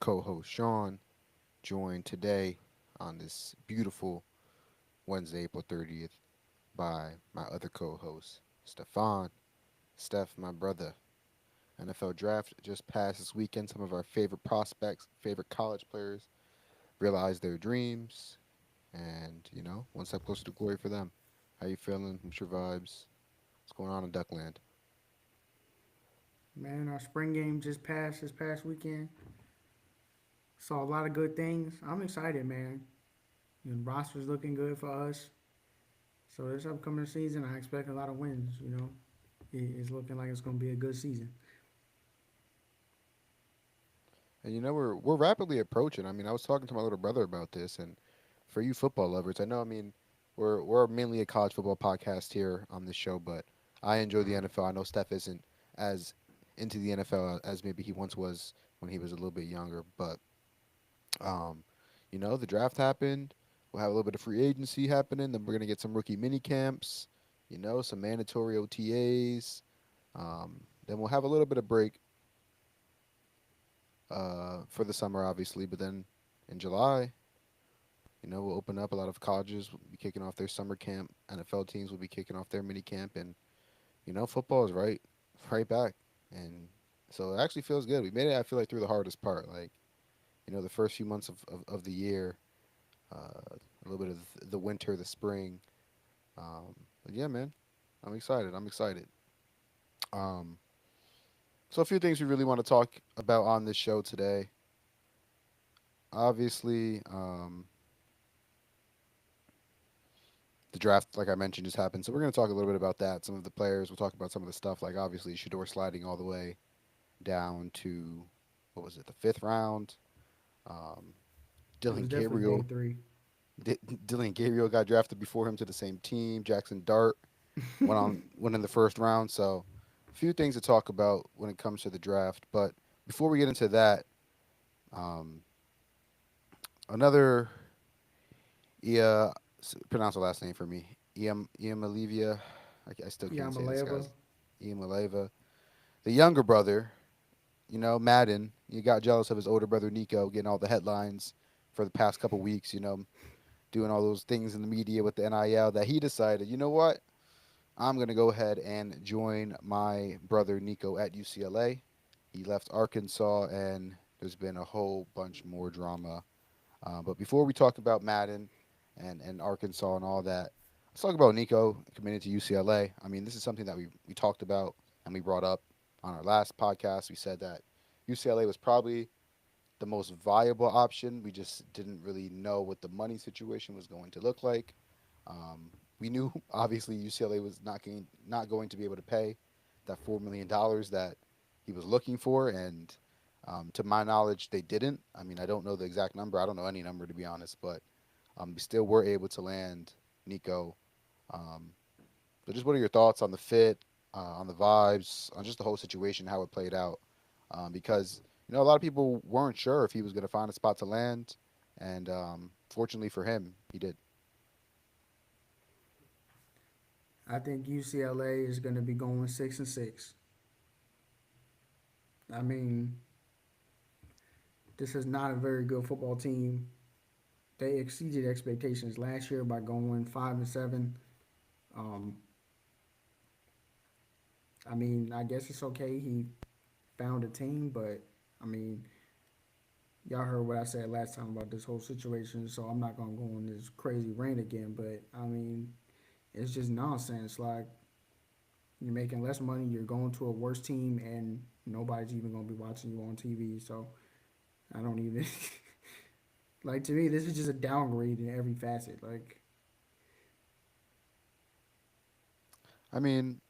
co-host Sean, joined today on this beautiful Wednesday, April 30th, by my other co-host, Stefan. Steph, my brother. NFL draft just passed this weekend. Some of our favorite prospects, favorite college players realized their dreams and, one step closer to glory for them. How you feeling? What's your vibes? What's going on in Duckland? Man, our spring game just passed this past weekend. Saw a lot of good things. I'm excited, man. Roster's looking good for us. So this upcoming season, I expect a lot of wins. It's looking like it's going to be a good season. And we're rapidly approaching. I mean, I was talking to my little brother about this, and for you football lovers, I know. I mean, we're mainly a college football podcast here on this show, but I enjoy the NFL. I know Steph isn't as into the NFL as maybe he once was when he was a little bit younger, but um, the draft happened. We'll have a little bit of free agency happening. Then we're gonna get some rookie mini camps. Some mandatory OTAs. Then we'll have a little bit of break for the summer, obviously. But then in July, we'll open up. A lot of colleges will be kicking off their summer camp. NFL teams will be kicking off their mini camp, and football is right back. And so it actually feels good. We made it. I feel like through the hardest part, like the first few months of the year, a little bit of the winter, the spring. But yeah, man, I'm excited. I'm excited. Um, so a few things we really want to talk about on this show today. Obviously, the draft, like I mentioned, just happened. So we're going to talk a little bit about that. Some of the players. We'll talk about some of the stuff, like obviously Shador sliding all the way down to what was it, the fifth round. Um, It was Dylan definitely day Gabriel. three. Dylan Gabriel got drafted before him to the same team. Jackson Dart went in the first round. So a few things to talk about when it comes to the draft. But before we get into that, um, another Ia pronounce the last name for me. Iam Olivia. I still can't say this Yamaleva. guy's Iam Aleva. The younger brother, Madden. You got jealous of his older brother Nico getting all the headlines for the past couple weeks. Doing all those things in the media with the NIL that he decided. You know what? I'm gonna go ahead and join my brother Nico at UCLA. He left Arkansas, and there's been a whole bunch more drama. But before we talk about Madden and Arkansas and all that, let's talk about Nico committing to UCLA. I mean, this is something that we talked about and we brought up on our last podcast. We said that UCLA was probably the most viable option. We just didn't really know what the money situation was going to look like. We knew obviously UCLA was not going to be able to pay that $4 million that he was looking for, and to my knowledge, they didn't. I mean, I don't know the exact number. I don't know any number to be honest, but we still were able to land Nico. Um, but just what are your thoughts on the fit, on the vibes, on just the whole situation, how it played out? Because a lot of people weren't sure if he was going to find a spot to land, and fortunately for him, he did. I think UCLA is going to be going 6-6. I mean, this is not a very good football team. They exceeded expectations last year by going 5-7. Um, I mean, I guess it's okay. He found a team, but I mean, y'all heard what I said last time about this whole situation, so I'm not gonna go on this crazy rant again. But I mean, it's just nonsense. Like you're making less money, you're going to a worse team, and nobody's even gonna be watching you on TV. So I don't even like to me. This is just a downgrade in every facet. Like I mean,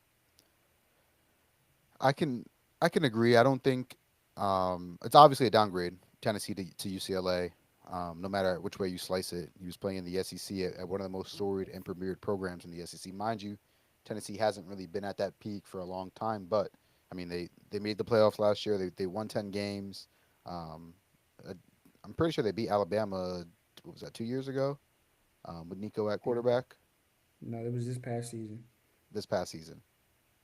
I can I can agree. I don't think it's obviously a downgrade. Tennessee to UCLA. No matter which way you slice it, he was playing in the SEC at one of the most storied and premiered programs in the SEC. Mind you, Tennessee hasn't really been at that peak for a long time, but I mean they made the playoffs last year. They won 10 games. Um, uh, I'm pretty sure they beat Alabama. What was that, 2 years ago? With Nico at quarterback no, it was this past season. this past season.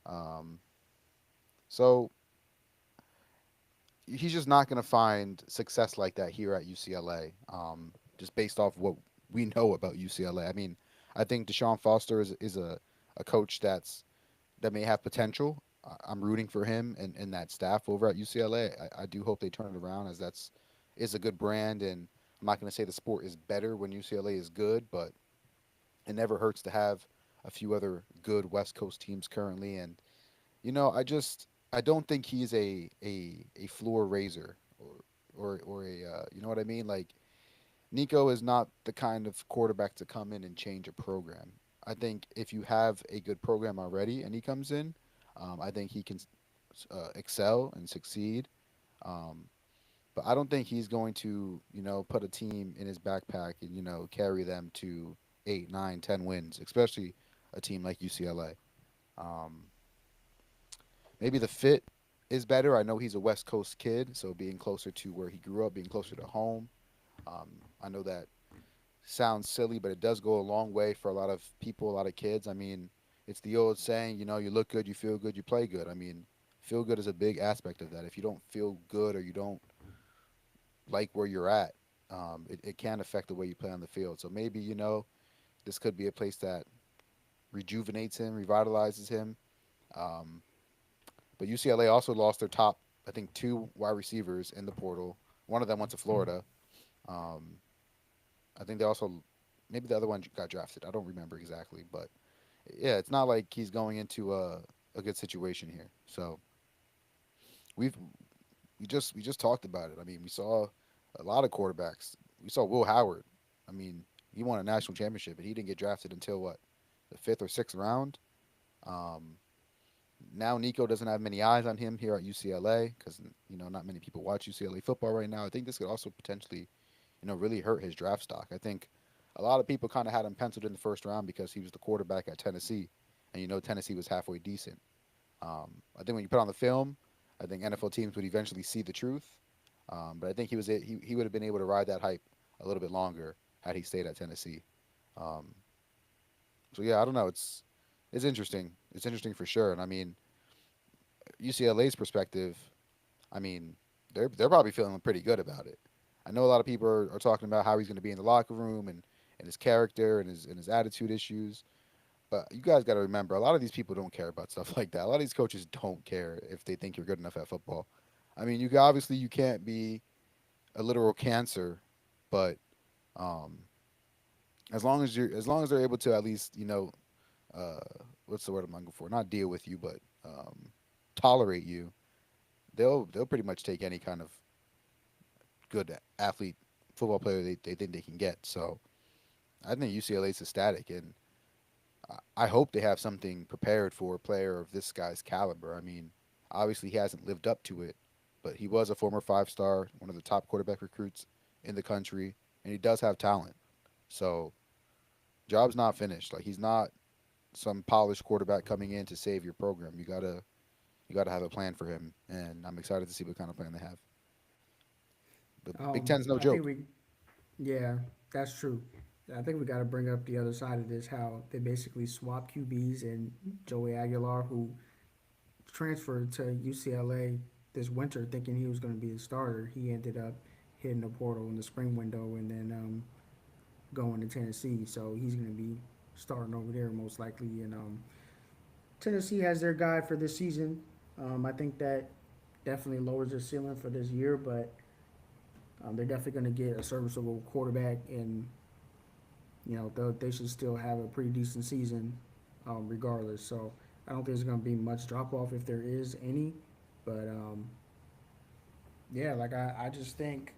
Um, so he's just not going to find success like that here at UCLA. Just based off what we know about UCLA. I mean, I think Deshaun Foster is a coach that may have potential. I'm rooting for him and that staff over at UCLA. I do hope they turn it around, as that's is a good brand. And I'm not going to say the sport is better when UCLA is good, but it never hurts to have a few other good West Coast teams currently. And I don't think he's a floor raiser or a you know what I mean. Like Nico is not the kind of quarterback to come in and change a program. I think if you have a good program already and he comes in, I think he can excel and succeed. Um, but I don't think he's going to, put a team in his backpack and, carry them to 8, 9, 10 wins, especially a team like UCLA. Um, Maybe the fit is better. I know he's a West Coast kid, so being closer to where he grew up, being closer to home. I know that sounds silly, but it does go a long way for a lot of people, a lot of kids. I mean, it's the old saying, you look good, you feel good, you play good. I mean, feel good is a big aspect of that. If you don't feel good or you don't like where you're at, it can affect the way you play on the field. So maybe, this could be a place that rejuvenates him, revitalizes him. Um, but UCLA also lost their top, I think, two wide receivers in the portal. One of them went to Florida. Um, I think they also, maybe the other one got drafted. I don't remember exactly, but yeah, it's not like he's going into a good situation here. So we've we just talked about it. I mean, we saw a lot of quarterbacks. We saw Will Howard. I mean, he won a national championship, and he didn't get drafted until what, the fifth or sixth round. Um, Now Nico doesn't have many eyes on him here at UCLA because not many people watch UCLA football right now. I think this could also potentially, really hurt his draft stock. I think a lot of people kind of had him penciled in the first round because he was the quarterback at Tennessee, and Tennessee was halfway decent. I think when you put on the film, I think NFL teams would eventually see the truth. But I think he would have been able to ride that hype a little bit longer had he stayed at Tennessee. Um, so yeah, I don't know. It's interesting. It's interesting for sure. And I mean, UCLA's perspective, I mean, they're probably feeling pretty good about it. I know a lot of people are talking about how he's going to be in the locker room and his character and his attitude issues. But you guys got to remember, a lot of these people don't care about stuff like that. A lot of these coaches don't care if they think you're good enough at football. I mean, obviously you can't be a literal cancer, but um, as long as they're able to at least uh, what's the word I'm looking for? Not deal with you, but tolerate you. They'll pretty much take any kind of good athlete, football player they think they can get. So I think UCLA's ecstatic, and I hope they have something prepared for a player of this guy's caliber. I mean, obviously he hasn't lived up to it, but he was a former 5-star, one of the top quarterback recruits in the country, and he does have talent. So job's not finished. Like he's not some polished quarterback coming in to save your program. You gotta have a plan for him, and I'm excited to see what kind of plan they have. The Big Ten's no I think joke. we, yeah, that's true. I think we got to bring up the other side of this, how they basically swapped QBs and Joey Aguilar, who transferred to UCLA this winter thinking he was going to be the starter. He ended up hitting the portal in the spring window and then going to Tennessee. So he's going to be starting over there most likely. And Tennessee has their guy for this season. I think that definitely lowers their ceiling for this year, but they're definitely going to get a serviceable quarterback, and they should still have a pretty decent season, regardless. So I don't think there's going to be much drop off if there is any, but yeah, like I just think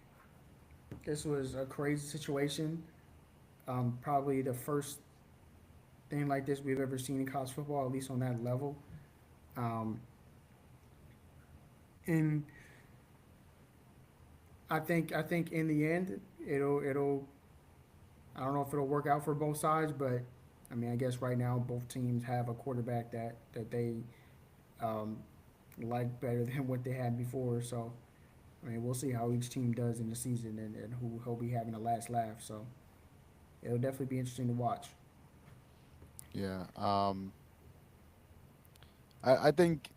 this was a crazy situation. Probably the first thing like this we've ever seen in college football, at least on that level. Um, and I think in the end it'll I don't know if it'll work out for both sides, but I mean I guess right now both teams have a quarterback that they um, like better than what they had before. So I mean we'll see how each team does in the season and who he'll be having the last laugh. So it'll definitely be interesting to watch. Yeah. I think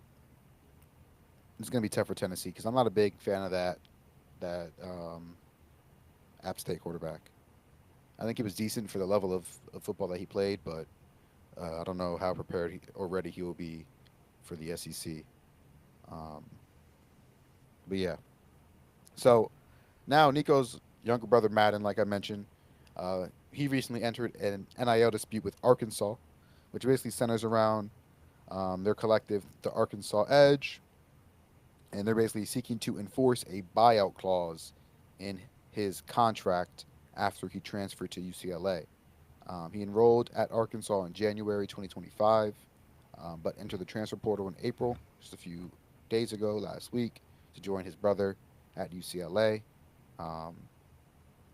it's going to be tough for Tennessee because I'm not a big fan of that App State quarterback. I think he was decent for the level of football that he played, but I don't know how prepared or ready he will be for the SEC. Um, but yeah, so now Nico's younger brother Madden, like I mentioned, he recently entered an NIL dispute with Arkansas, which basically centers around their collective, the Arkansas Edge, and they're basically seeking to enforce a buyout clause in his contract after he transferred to UCLA. He enrolled at Arkansas in January 2025, but entered the transfer portal in April, just a few days ago, last week, to join his brother at UCLA. Um,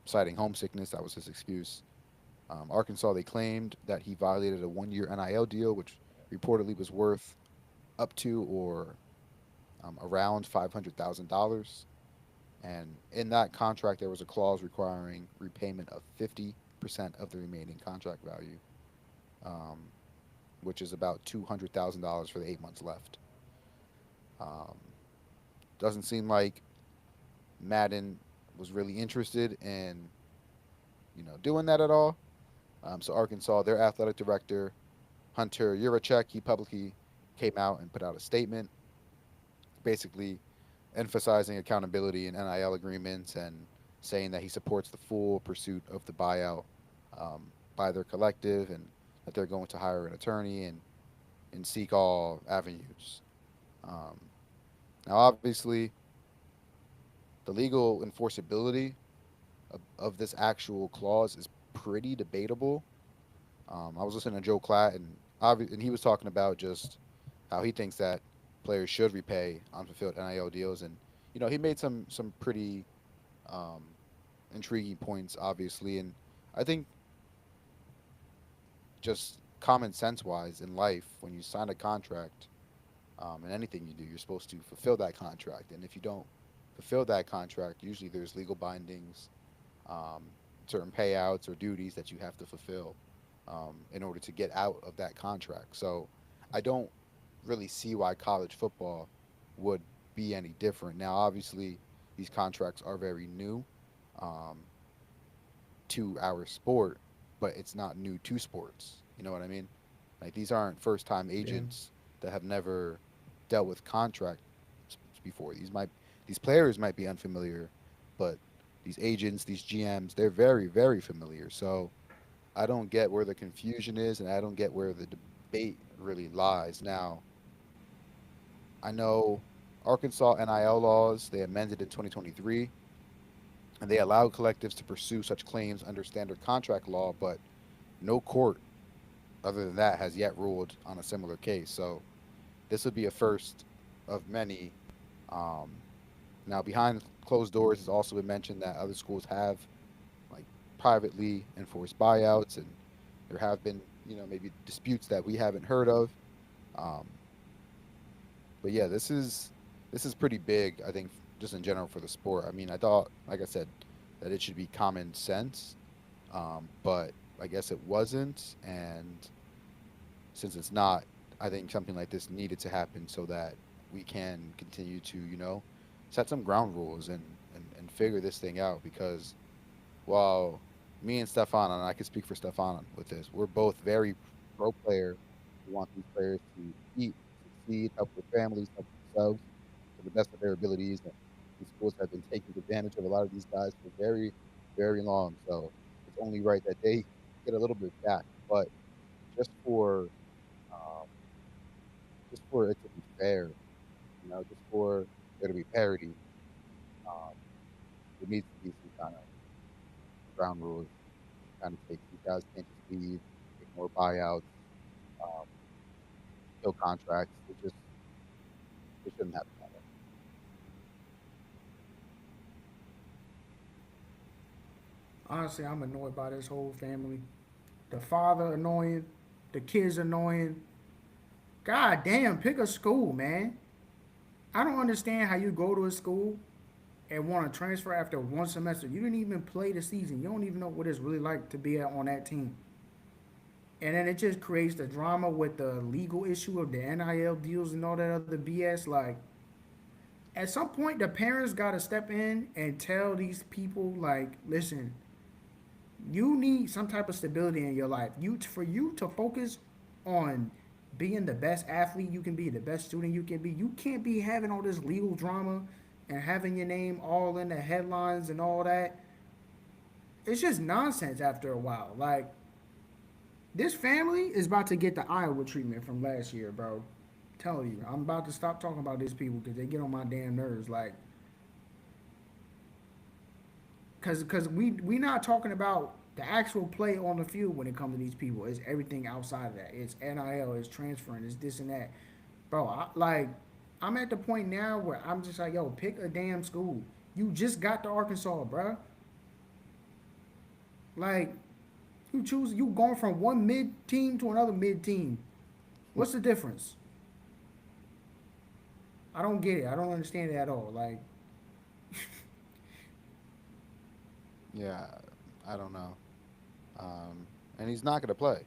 Citing homesickness, that was his excuse. Arkansas, they claimed that he violated a 1 year NIL deal, which reportedly was worth up to or around $500,000. And in that contract, there was a clause requiring repayment of 50% of the remaining contract value, um, which is about $200,000 for the 8 months left. Um, doesn't seem like Madden was really interested in doing that at all. So Arkansas, their athletic director Hunter Yurachek, he publicly came out and put out a statement, basically emphasizing accountability in NIL agreements and saying that he supports the full pursuit of the buyout by their collective and that they're going to hire an attorney and seek all avenues. Um, Now, obviously, the legal enforceability of this actual clause is pretty debatable. I was listening to Joe Klatt, and he was talking about just how he thinks that players should repay unfulfilled NIL deals, and he made some pretty um, intriguing points, obviously, and I think just common sense wise in life, when you sign a contract, and anything you do, you're supposed to fulfill that contract, and if you don't fulfill that contract, usually there's legal bindings, um, certain payouts or duties that you have to fulfill in order to get out of that contract. So I don't really see why college football would be any different. Now, obviously, these contracts are very new um, to our sport, but it's not new to sports. You know what I mean? Like these aren't first time Yeah. agents that have never dealt with contracts before. These players might be unfamiliar, but these agents, these GMs, they're very very familiar. So I don't get where the confusion is, and I don't get where the debate really lies. Now, I know Arkansas NIL laws, they amended in 2023, and they allowed collectives to pursue such claims under standard contract law, but no court other than that has yet ruled on a similar case. So this would be a first of many. Um, Now, behind closed doors, it's also been mentioned that other schools have like privately enforced buyouts, and there have been maybe disputes that we haven't heard of. Um, but yeah, this is pretty big. I think just in general for the sport. I mean, I thought, like I said, that it should be common sense, but I guess it wasn't. And since it's not, I think something like this needed to happen so that we can continue to set some ground rules and figure this thing out because while me and Stefan, and I can speak for Stefan with this, we're both very pro player. We want these players to eat, succeed, help their families, help themselves to the best of their abilities. And these schools have been taking advantage of a lot of these guys for very, very long. So it's only right that they get a little bit back. But just for um, just for it to be fair, just for there to be parity, um, there needs to be some kind of ground rules kind of take. You guys can't just leave, ignore buyouts, um, kill contracts. It shouldn't happen that way. Honestly, I'm annoyed by this whole family. The father annoying, the kids annoying. God damn, pick a school, man. I don't understand how you go to a school and want to transfer after one semester. You didn't even play the season. You don't even know what it's really like to be on that team. And then it just creates the drama with the legal issue of the NIL deals and all that other BS. Like, At some point, the parents got to step in and tell these people, like, listen, you need some type of stability in your life. For you to focus on being the best athlete you can be, the best student you can be. You can't be having all this legal drama and having your name all in the headlines and all that. It's just nonsense after a while. Like, this family is about to get the Iowa treatment from last year, bro. I'm telling you, I'm about to stop talking about these people because they get on my damn nerves. Like, because we not talking about the actual play on the field when it comes to these people. It's everything outside of that. It's NIL, it's transferring, it's this and that, bro. I'm at the point now where I'm just like, yo, pick a damn school. You just got to Arkansas, bro. Like, you going from one mid team to another mid team. What's the difference? I don't get it. I don't understand it at all. Like, Yeah, I don't know. And he's not going to play.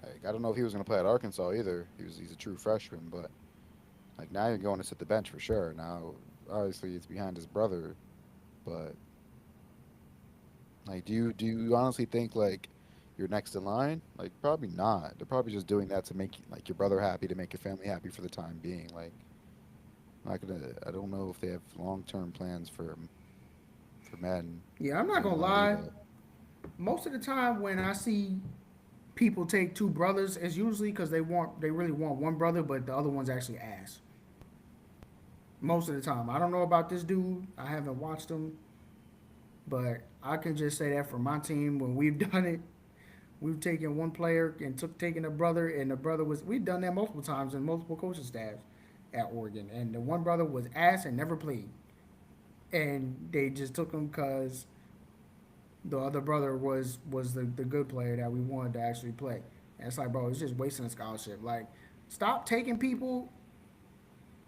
Like, I don't know if he was going to play at Arkansas either. He's a true freshman, but like now you're going to sit the bench for sure. Now, obviously, it's behind his brother, but like, do you honestly think like you're next in line? Like, probably not. They're probably just doing that to make like your brother happy, to make your family happy for the time being. Like, not gonna. I don't know if they have long term plans for Madden yeah, I'm not to gonna want to do lie. that. Most of the time when I see people take two brothers, it's usually because they really want one brother, but the other one's actually ass. Most of the time, I don't know about this dude. I haven't watched him, but I can just say that for my team when we've done it, we've taken one player and taken a brother, and the brother was we've done that multiple times in multiple coaching staffs at Oregon, and the one brother was ass and never played, and they just took him because the other brother was the good player that we wanted to actually play. And it's like, bro, it's just wasting a scholarship. Like, stop taking people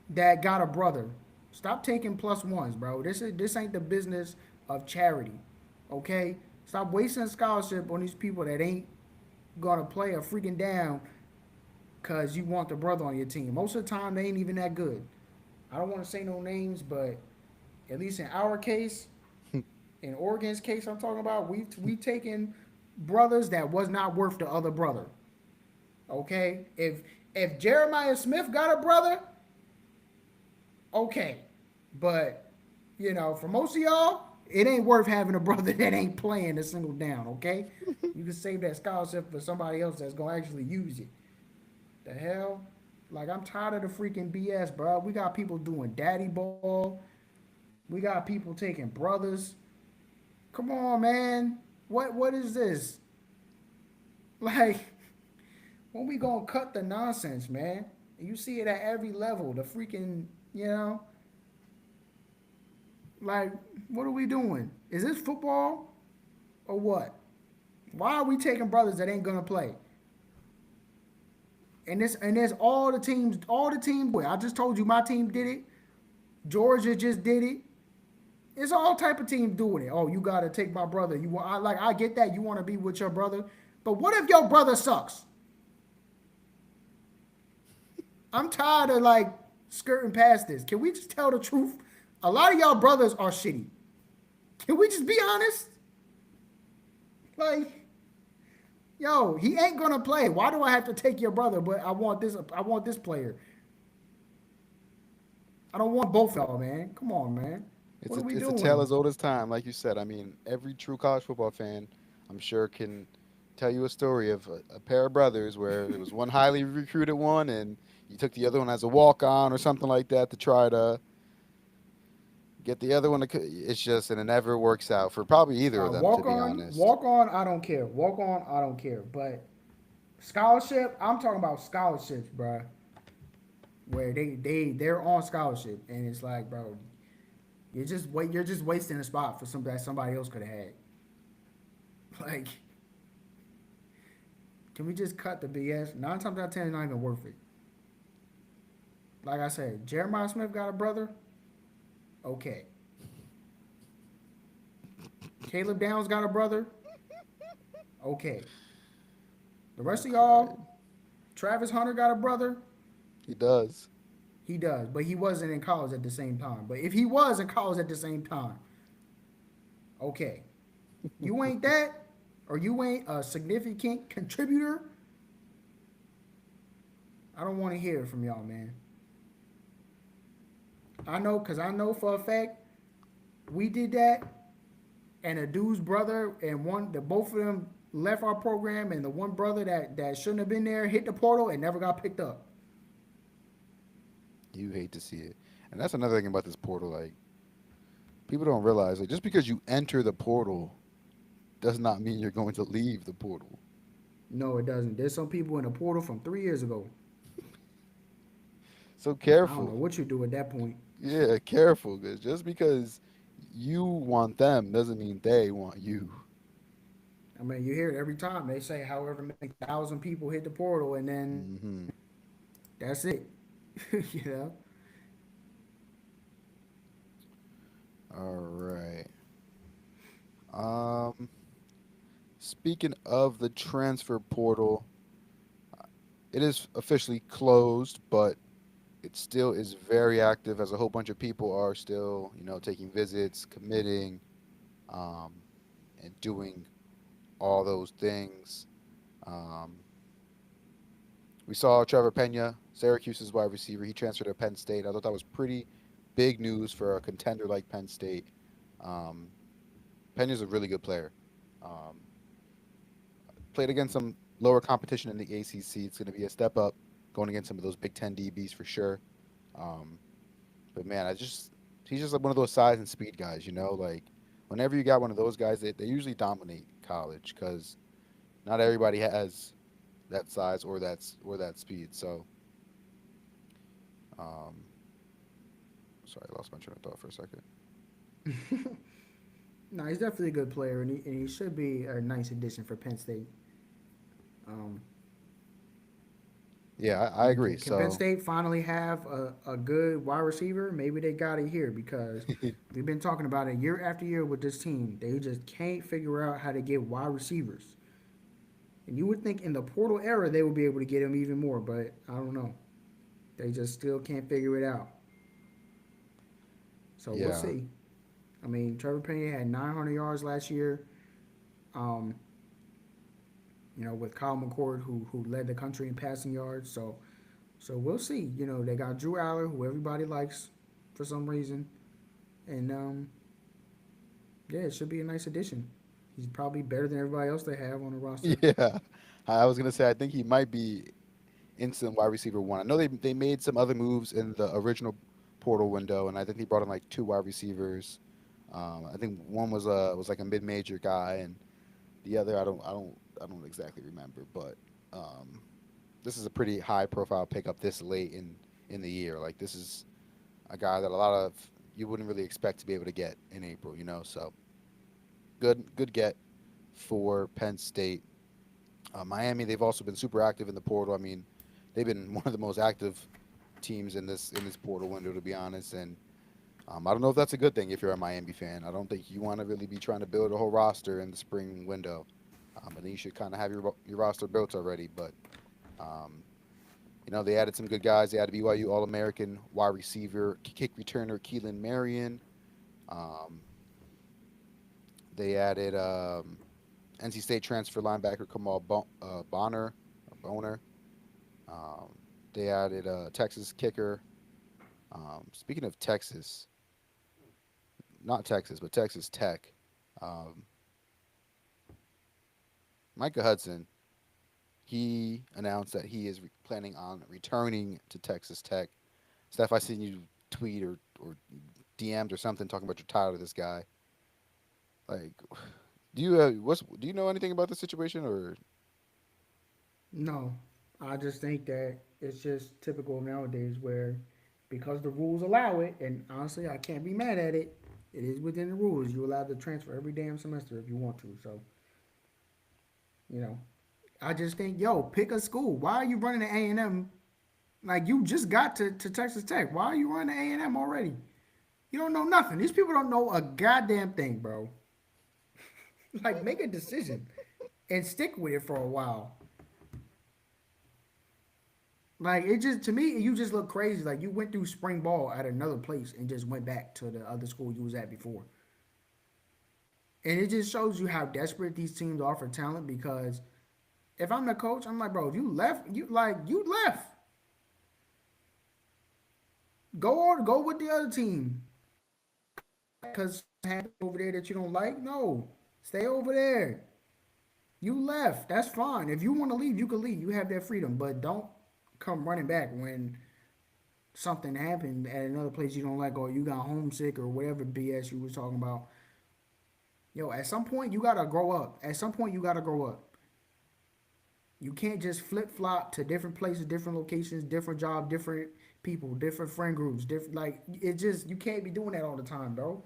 that got a brother. Stop taking plus ones, bro. This ain't the business of charity. Okay? Stop wasting a scholarship on these people that ain't gonna play a freaking down because you want the brother on your team. Most of the time they ain't even that good. I don't want to say no names, but at least in our case, in Oregon's case I'm talking about, we taken brothers that was not worth the other brother. Okay? If Jeremiah Smith got a brother, okay. But, for most of y'all, it ain't worth having a brother that ain't playing a single down, okay? You can save that scholarship for somebody else that's gonna actually use it. The hell? Like, I'm tired of the freaking BS, bro. We got people doing daddy ball. We got people taking brothers. Come on, man. What is this? Like, when we gonna cut the nonsense, man? You see it at every level. The freaking, like, what are we doing? Is this football or what? Why are we taking brothers that ain't gonna play? And there's all the teams do it. I just told you my team did it. Georgia just did it. It's all type of teams doing it. Oh, you gotta take my brother. I get that you want to be with your brother, but what if your brother sucks? I'm tired of like skirting past this. Can we just tell the truth? A lot of y'all brothers are shitty. Can we just be honest? Like, yo, he ain't gonna play. Why do I have to take your brother? But I want this. I want this player. I don't want both y'all, man. Come on, man. It's What a are we it's a tale doing? as old as time, like you said. I mean, every true college football fan, I'm sure, can tell you a story of a pair of brothers where it was one highly recruited one, and you took the other one as a walk on or something like that to try to get the other one to. It's just and it never works out for probably either of them, to Walk be on, honest. walk on. I don't care. Walk on. I don't care. But scholarship. I'm talking about scholarships, bro. Where they're on scholarship, and it's like, bro, you're just wasting a spot for something that somebody else could have had. Like, can we just cut the BS? 9 times out of 10, it's not even worth it. Like I said, Jeremiah Smith got a brother. Okay. Caleb Downs got a brother. Okay. The I'm rest of crying. y'all, Travis Hunter got a brother. He does. He does, but he wasn't in college at the same time. But if he was in college at the same time, okay, you ain't that, or you ain't a significant contributor. I don't want to hear it from y'all, man. I know, cause I know for a fact we did that, and a dude's brother and one, the both of them left our program, and the one brother that shouldn't have been there hit the portal and never got picked up. You hate to see it, and that's another thing about this portal. Like people don't realize, like just because you enter the portal does not mean you're going to leave the portal. No, it doesn't. There's some people in the portal from 3 years ago. So I don't know careful. what you do at that point. Yeah, careful, because just because you want them doesn't mean they want you. I mean, you hear it every time. They say however many thousand people hit the portal, and then Hmm. that's it. you know. All right. Um, Speaking of the transfer portal, it is officially closed, but it still is very active as a whole bunch of people are still, taking visits, committing, um, and doing all those things. Um, we saw Trevor Pena, Syracuse's wide receiver. He transferred to Penn State. I thought that was pretty big news for a contender like Penn State. Um, Pena's a really good player. Um, Played against some lower competition in the ACC. It's going to be a step up going against some of those Big Ten DBs for sure. Um, but man, he's just like one of those size and speed guys. Like whenever you got one of those guys, they usually dominate college because not everybody has that size or that speed. So, um, sorry, I lost my train of thought for a second. No, he's definitely a good player, and he should be a nice addition for Penn State. Um, Yeah, I I mean, agree. can Penn So, State finally have a good wide receiver? Maybe they got it here because we've been talking about it year after year with this team. They just can't figure out how to get wide receivers. And you would think in the portal era they would be able to get him even more, but I don't know. They just still can't figure it out. So we'll yeah, see. I mean, Trevor Pena had 900 yards last year. Um, with Kyle McCord who led the country in passing yards. So we'll see. They got Drew Aller, who everybody likes for some reason, and yeah, it should be a nice addition. He's probably better than everybody else they have on the roster. yeah. I was gonna say I think he might be instant wide receiver one. I know they made some other moves in the original portal window, and I think they brought in like two wide receivers. I think one was like a mid major guy, and the other I don't exactly remember, but um, this is a pretty high profile pickup this late in the year. Like this is a guy that a lot of you wouldn't really expect to be able to get in April. So good get for Penn State. Miami, they've also been super active in the portal. I mean, they've been one of the most active teams in this portal window, to be honest. And I don't know if that's a good thing if you're a Miami fan. I don't think you want to really be trying to build a whole roster in the spring window. I think you should kind of have your roster built already. But um, they added some good guys. They added BYU All American wide receiver, kick returner Keelan Marion. Um, they added NC State transfer linebacker Kamal Bonner or Boner. Um, they added Texas kicker. Speaking of Texas, not Texas, but Texas Tech. Um, Micah Hudson, he announced that he is planning on returning to Texas Tech. Steph, I seen you tweet or DM'd or something talking about you're tired of this guy. Like, do you know anything about the situation or? No, I just think that it's just typical nowadays where because the rules allow it, and honestly, I can't be mad at it. It is within the rules. You're allowed to transfer every damn semester if you want to. So, you know, I just think, yo, pick a school. Why are you running to A&M? Like, you just got to Texas Tech. Why are you running to A&M already? You don't know nothing. These people don't know a goddamn thing, bro. Like, make a decision and stick with it for a while. Like it just to me, you just look crazy. Like you went through spring ball at another place and just went back to the other school you was at before. And it just shows you how desperate these teams are for talent. Because if I'm the coach, I'm like, bro, if you left, you left. Go with the other team. Because happened over there that you don't like. No, stay over there. You left. That's fine. If you want to leave, you can leave. You have that freedom. But don't come running back when something happened at another place you don't like, or you got homesick, or whatever BS you was talking about. Yo, at some point you gotta grow up. At some point you gotta grow up. You can't just flip flop to different places, different locations, different job, different people, different friend groups, different like it just you can't be doing that all the time, bro.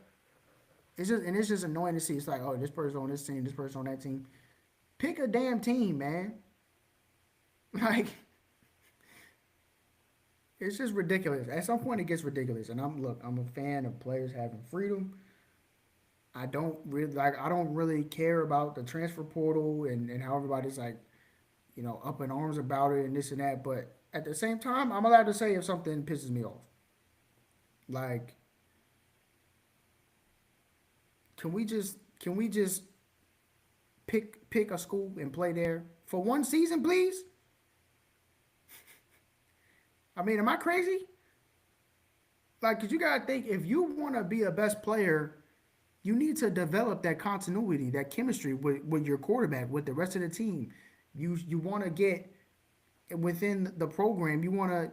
It's just annoying to see. It's like, oh, this person on this team, this person on that team. Pick a damn team, man. Like it's just ridiculous. At some point it gets ridiculous. And I'm a fan of players having freedom. I don't really care about the transfer portal and how everybody's like, up in arms about it and this and that. But at the same time, I'm allowed to say if something pisses me off. Like, can we just pick a school and play there for one season, please? I mean, am I crazy? Like, cause you gotta think if you want to be a best player, you need to develop that continuity, that chemistry with your quarterback, with the rest of the team. You want to get within the program. You want to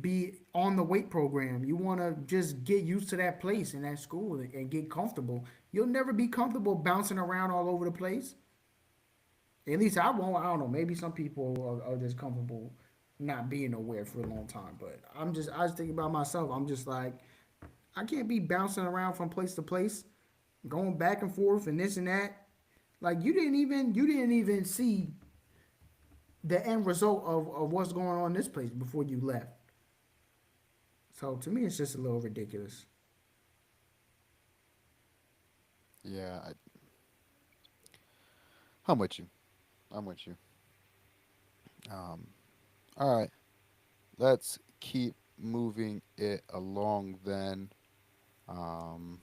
be on the weight program. You want to just get used to that place in that school and get comfortable. You'll never be comfortable bouncing around all over the place. At least I won't. I don't know. Maybe some people are just comfortable not being nowhere for a long time. But I just think about myself. I'm just like, I can't be bouncing around from place to place, going back and forth and this and that. Like you didn't even see the end result of what's going on in this place before you left. So to me, it's just a little ridiculous. Yeah, I'm with you. I'm with you. Um, all right, let's keep moving it along then. Um,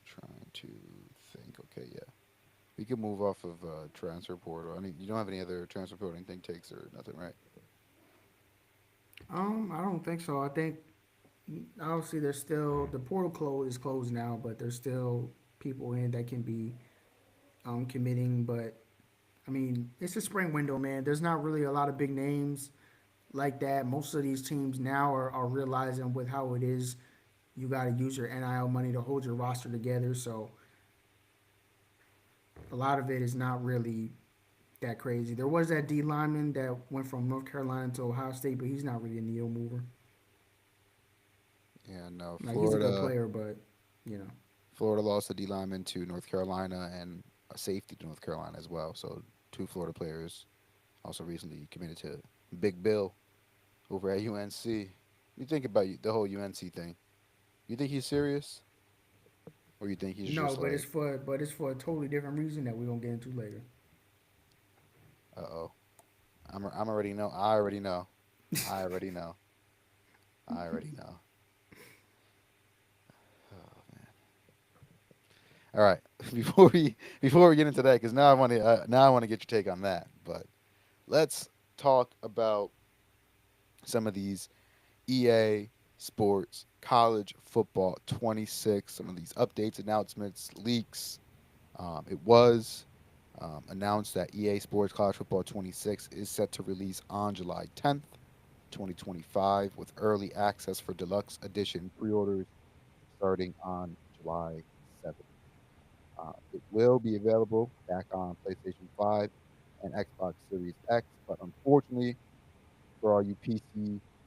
trying to think. Okay, yeah, we can move off of transfer portal. I mean, you don't have any other transfer portal anything takes or nothing, right? I don't think so. I think obviously there's still the portal close is closed now, but there's still people in that can be committing. But I mean, it's a spring window, man. There's not really a lot of big names like that. Most of these teams now are realizing with how it is, you got to use your NIL money to hold your roster together. So a lot of it is not really that crazy. There was that D lineman that went from North Carolina to Ohio State, but he's not really a needle mover. Yeah, no, Like he's a good player, but you know, Florida lost a D lineman to North Carolina and a safety to North Carolina as well. So two Florida players also recently committed to Big Bill over at UNC. You think about the whole UNC thing. You think he's serious, or you think he's no, just but like, it's for a totally different reason that we gonna get into later. uh oh, I'm already know. I already know. I already know. I already know. Oh man. All right. Before we get into that, because now I want to get your take on that. But let's talk about some of these EA Sports College Football 26. Some of these updates, announcements, leaks. It was announced that EA Sports College Football 26 is set to release on July 10th, 2025, with early access for deluxe edition pre-orders starting on July 7th. It will be available back on PlayStation 5 and Xbox Series X, but unfortunately, for all you PC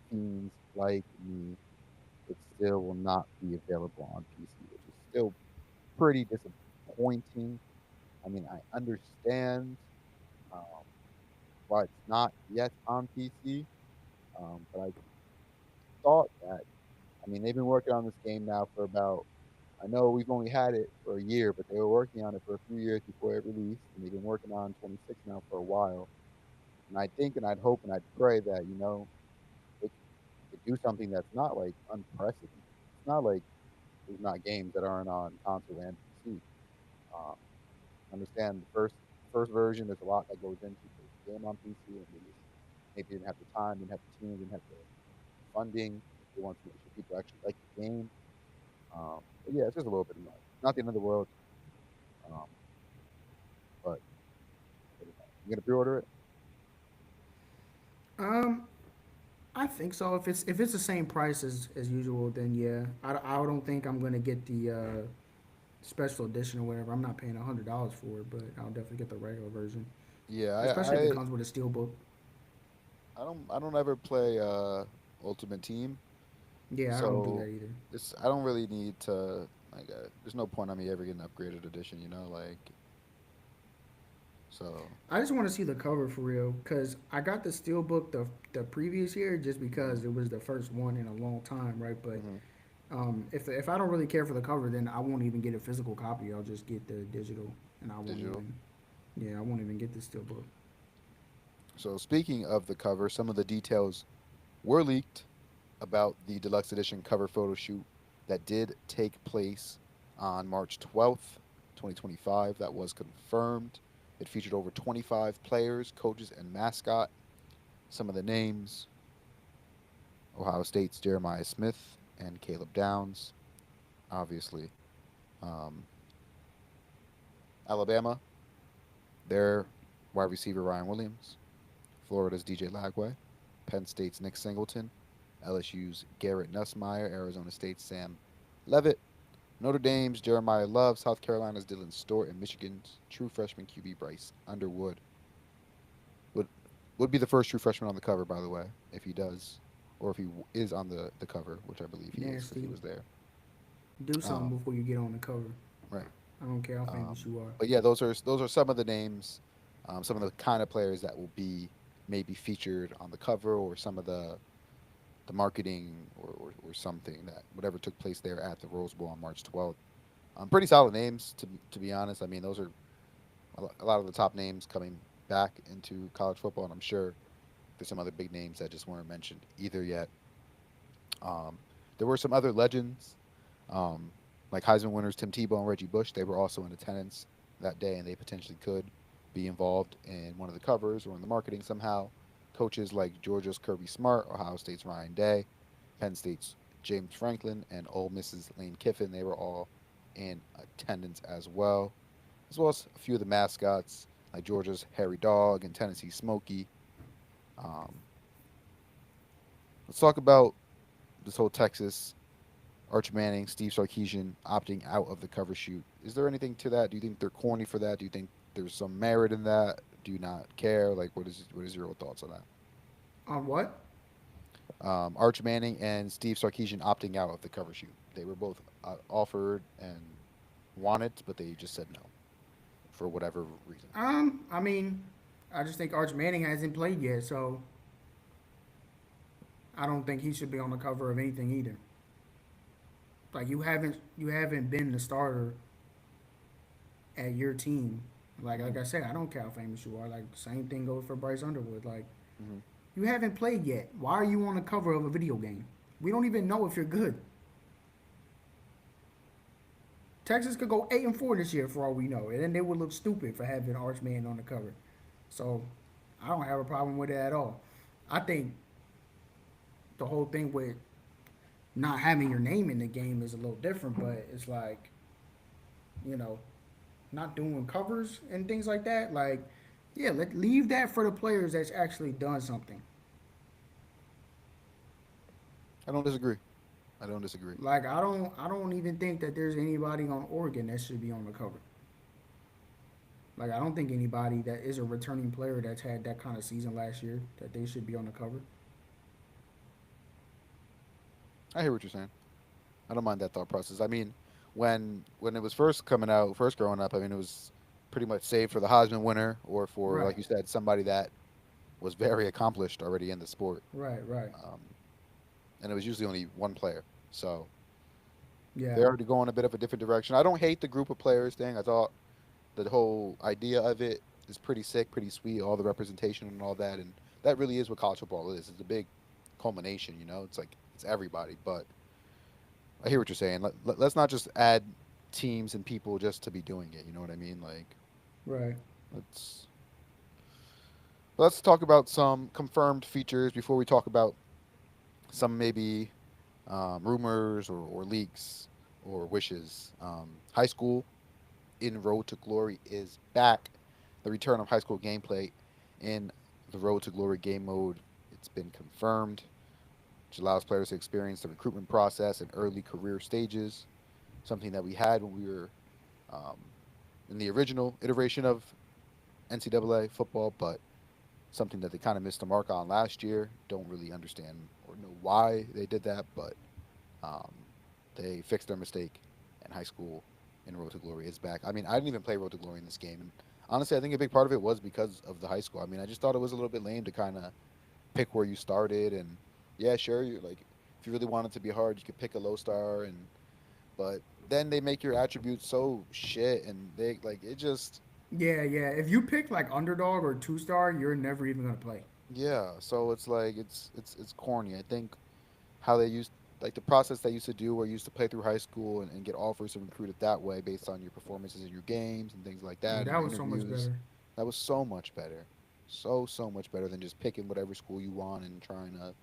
fiends like me, it still will not be available on PC, which is still pretty disappointing. I mean, I understand um, why it's not yet on PC, but I thought that, I mean, they've been working on this game now for about I know we've only had it for a year, but they were working on it for a few years before it released, and they've been working on 26 now for a while. And I think, and I'd hope, and I'd pray that they could do something that's not like unprecedented. It's not like there's not games that aren't on console and PC. Um, understand the first version. There's a lot that goes into the game on PC, and they just maybe didn't have the time, didn't have the team, didn't have the funding. They want to make sure people actually like the game. But yeah, it's just a little bit annoying. Not the end of the world, um, but you gonna pre-order it? Um, I think so. If it's the same price as usual, then yeah. I don't think I'm gonna get the special edition or whatever. I'm not paying $100 for it, but I'll definitely get the regular version, Yeah, especially if it comes with a steelbook. I don't ever play Ultimate Team, Yeah, I don't do that so either. I don't really need to there's no point on me ever getting upgraded edition, so I just want to see the cover for real, cause I got the steelbook the previous year just hmm because it was the first one in a long time, right? But hmm if I don't really care for the cover, then I won't even get a physical copy. I'll just get the digital, and I won't digital. even yeah I won't even get the steelbook. So speaking of the cover, some of the details were leaked about the deluxe edition cover photo shoot that did take place on March 12th, 2025. That was confirmed. It featured over 25 players, coaches, and mascot. Some of the names: Ohio State's Jeremiah Smith and Caleb Downs, obviously. Um, Alabama, their wide receiver Ryan Williams. Florida's DJ Lagway. Penn State's Nick Singleton. LSU's Garrett Nussmeier. Arizona State's Sam Levitt. Notre Dame's Jeremiah Love. South Carolina's Dylan Stewart. And Michigan's true freshman QB Bryce Underwood. Would would be the first true freshman on the cover, by the way, if he does, or if he is on the cover, which I believe he is because he Nasty. was there. Do something Um, before you get on the cover. right. I don't care how famous Um, you are. but yeah, those are some of the names, some of the kind of players that will be maybe featured on the cover, or some of the marketing, or something that whatever took place there at the Rose Bowl on March 12th. Pretty solid names to be honest. I mean, those are a lot of the top names coming back into college football, and I'm sure there's some other big names that just weren't mentioned either yet. Um, there were some other legends, um, like Heisman winners Tim Tebow and Reggie Bush. They were also in attendance that day, and they potentially could be involved in one of the covers or in the marketing somehow. Coaches like Georgia's Kirby Smart, Ohio State's Ryan Day, Penn State's James Franklin, and Ole Miss's Lane Kiffin, they were all in attendance as well as a few of the mascots like Georgia's Harry Dog and Tennessee Smokey. Um, let's talk about this whole Texas Arch Manning, Steve Sarkisian opting out of the cover shoot. Is there anything to that? Do you think they're corny for that? Do you think there's some merit in that? Do you not care? Like, what is your thoughts on that? On what? Arch Manning and Steve Sarkisian opting out of the cover shoot. They were both offered and wanted, but they just said no for whatever reason. I mean, I just think Arch Manning hasn't played yet, so I don't think he should be on the cover of anything either. Like you haven't been the starter at your team. Like hmm I said, I don't care how famous you are. Like same thing goes for Bryce Underwood. Like hmm you haven't played yet. Why are you on the cover of a video game? We don't even know if you're good. Texas could go 8-4 this year for all we know, and then they would look stupid for having Arch Manning on the cover. So I don't have a problem with it at all. I think the whole thing with not having your name in the game is a little different, but it's like, you know, not doing covers and things like that. Like, yeah, leave that for the players that's actually done something. I don't disagree. I don't disagree. Like, I don't even think that there's anybody on Oregon that should be on the cover. Like, I don't think anybody that is a returning player that's had that kind of season last year that they should be on the cover. I hear what you're saying. I don't mind that thought process. I mean, when it was first coming out, first growing up, I mean, it was pretty much saved for the Heisman winner or for, Right, like you said, somebody that was very accomplished already in the sport. right, right. Um, and it was usually only one player. So Yeah. They're already going a bit of a different direction. I don't hate the group of players thing. I thought the whole idea of it is pretty sick, pretty sweet, all the representation and all that. And that really is what college football is. It's a big culmination, you know? It's like, it's everybody. But I hear what you're saying. Let's not just add teams and people just to be doing it. You know what I mean? Like, Right. let's let's talk about some confirmed features before we talk about some maybe rumors or leaks or wishes. High school in Road to Glory is back. The return of high school gameplay in the Road to Glory game mode. It's been confirmed, which allows players to experience the recruitment process in early career stages, something that we had when we were um, in the original iteration of NCAA football, but something that they kind of missed the mark on last year. Don't really understand or know why they did that, but um, they fixed their mistake, and high school in Road to Glory is back. I mean, I didn't even play Road to Glory in this game, and honestly, I think a big part of it was because of the high school. I mean, I just thought it was a little bit lame to kind of pick where you started, and yeah, sure, you like if you really wanted to be hard, you could pick a low star, and but then they make your attributes so shit, and they like it just Yeah, yeah. If you pick like underdog or 2 star, you're never even gonna play. yeah. So it's like it's corny. I think how they used like the process they used to do where you used to play through high school and get offers and recruited that way based on your performances in your games and things like Yeah, that and that your was so much interviews. better. That was so much better. So much better than just picking whatever school you want and trying to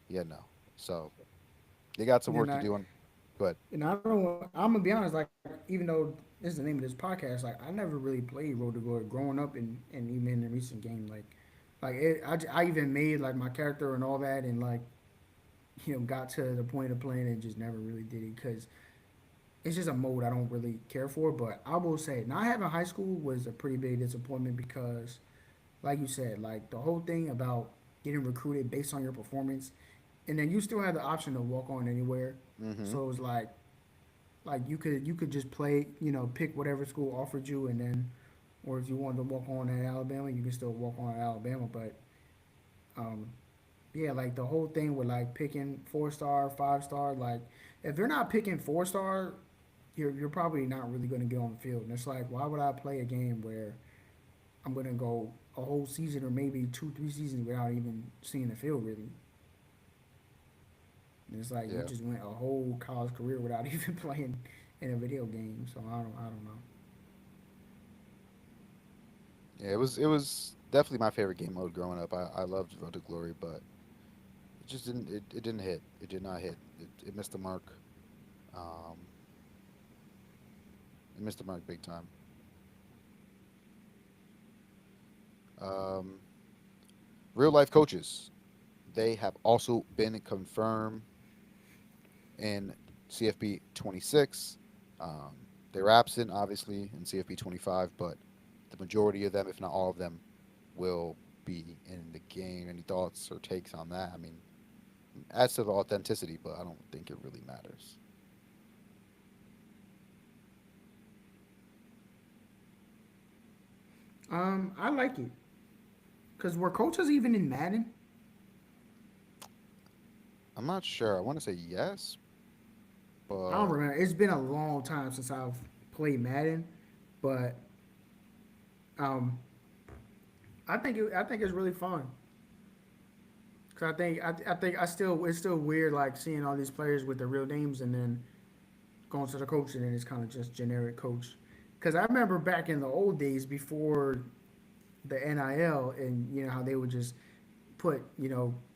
yeah, no. So they got some And work to I do on but and I don't. I'm gonna be honest. Like even though this is the name of this podcast, like I never really played Road to Glory growing up and even in the recent game. I even made like my character and all that, and like got to the point of playing and just never really did it because it's just a mode I don't really care for. But I will say, not having high school was a pretty big disappointment because, like you said, like the whole thing about getting recruited based on your performance, and then you still have the option to walk on anywhere. mhm. So it was like you could just play, pick whatever school offered you, and then, or if you wanted to walk on at Alabama, you can still walk on at Alabama. But um, yeah, like the whole thing with like picking 4 star, 5 star, like if you're not picking 4 star, you're probably not really going to get on the field. And it's like, why would I play a game where I'm going to go a whole season or maybe 2, 3 seasons without even seeing the field really? And it's like you Yeah. just went a whole college career without even playing in a video game. So I don't know. Yeah, it was definitely my favorite game mode growing up. I loved Road to Glory, but it just it didn't hit. It did not hit. It missed the mark. Um it missed the mark big time. Um real life coaches. They have also been confirmed in CFP 26. Um, they're absent, obviously, in CFP 25, but the majority of them, if not all of them, will be in the game. Any thoughts or takes on that? I mean, adds to the authenticity, but I don't think it really matters. I like it because were coaches even in Madden? I'm not sure. I want to say yes, I don't but remember. It's been a long time since I've played Madden, but um, I think it's really fun. Cause I think I still it's still weird like seeing all these players with their real names and then going to the coach and then it's kind of just generic coach. Cause I remember back in the old days before the NIL and how they would just put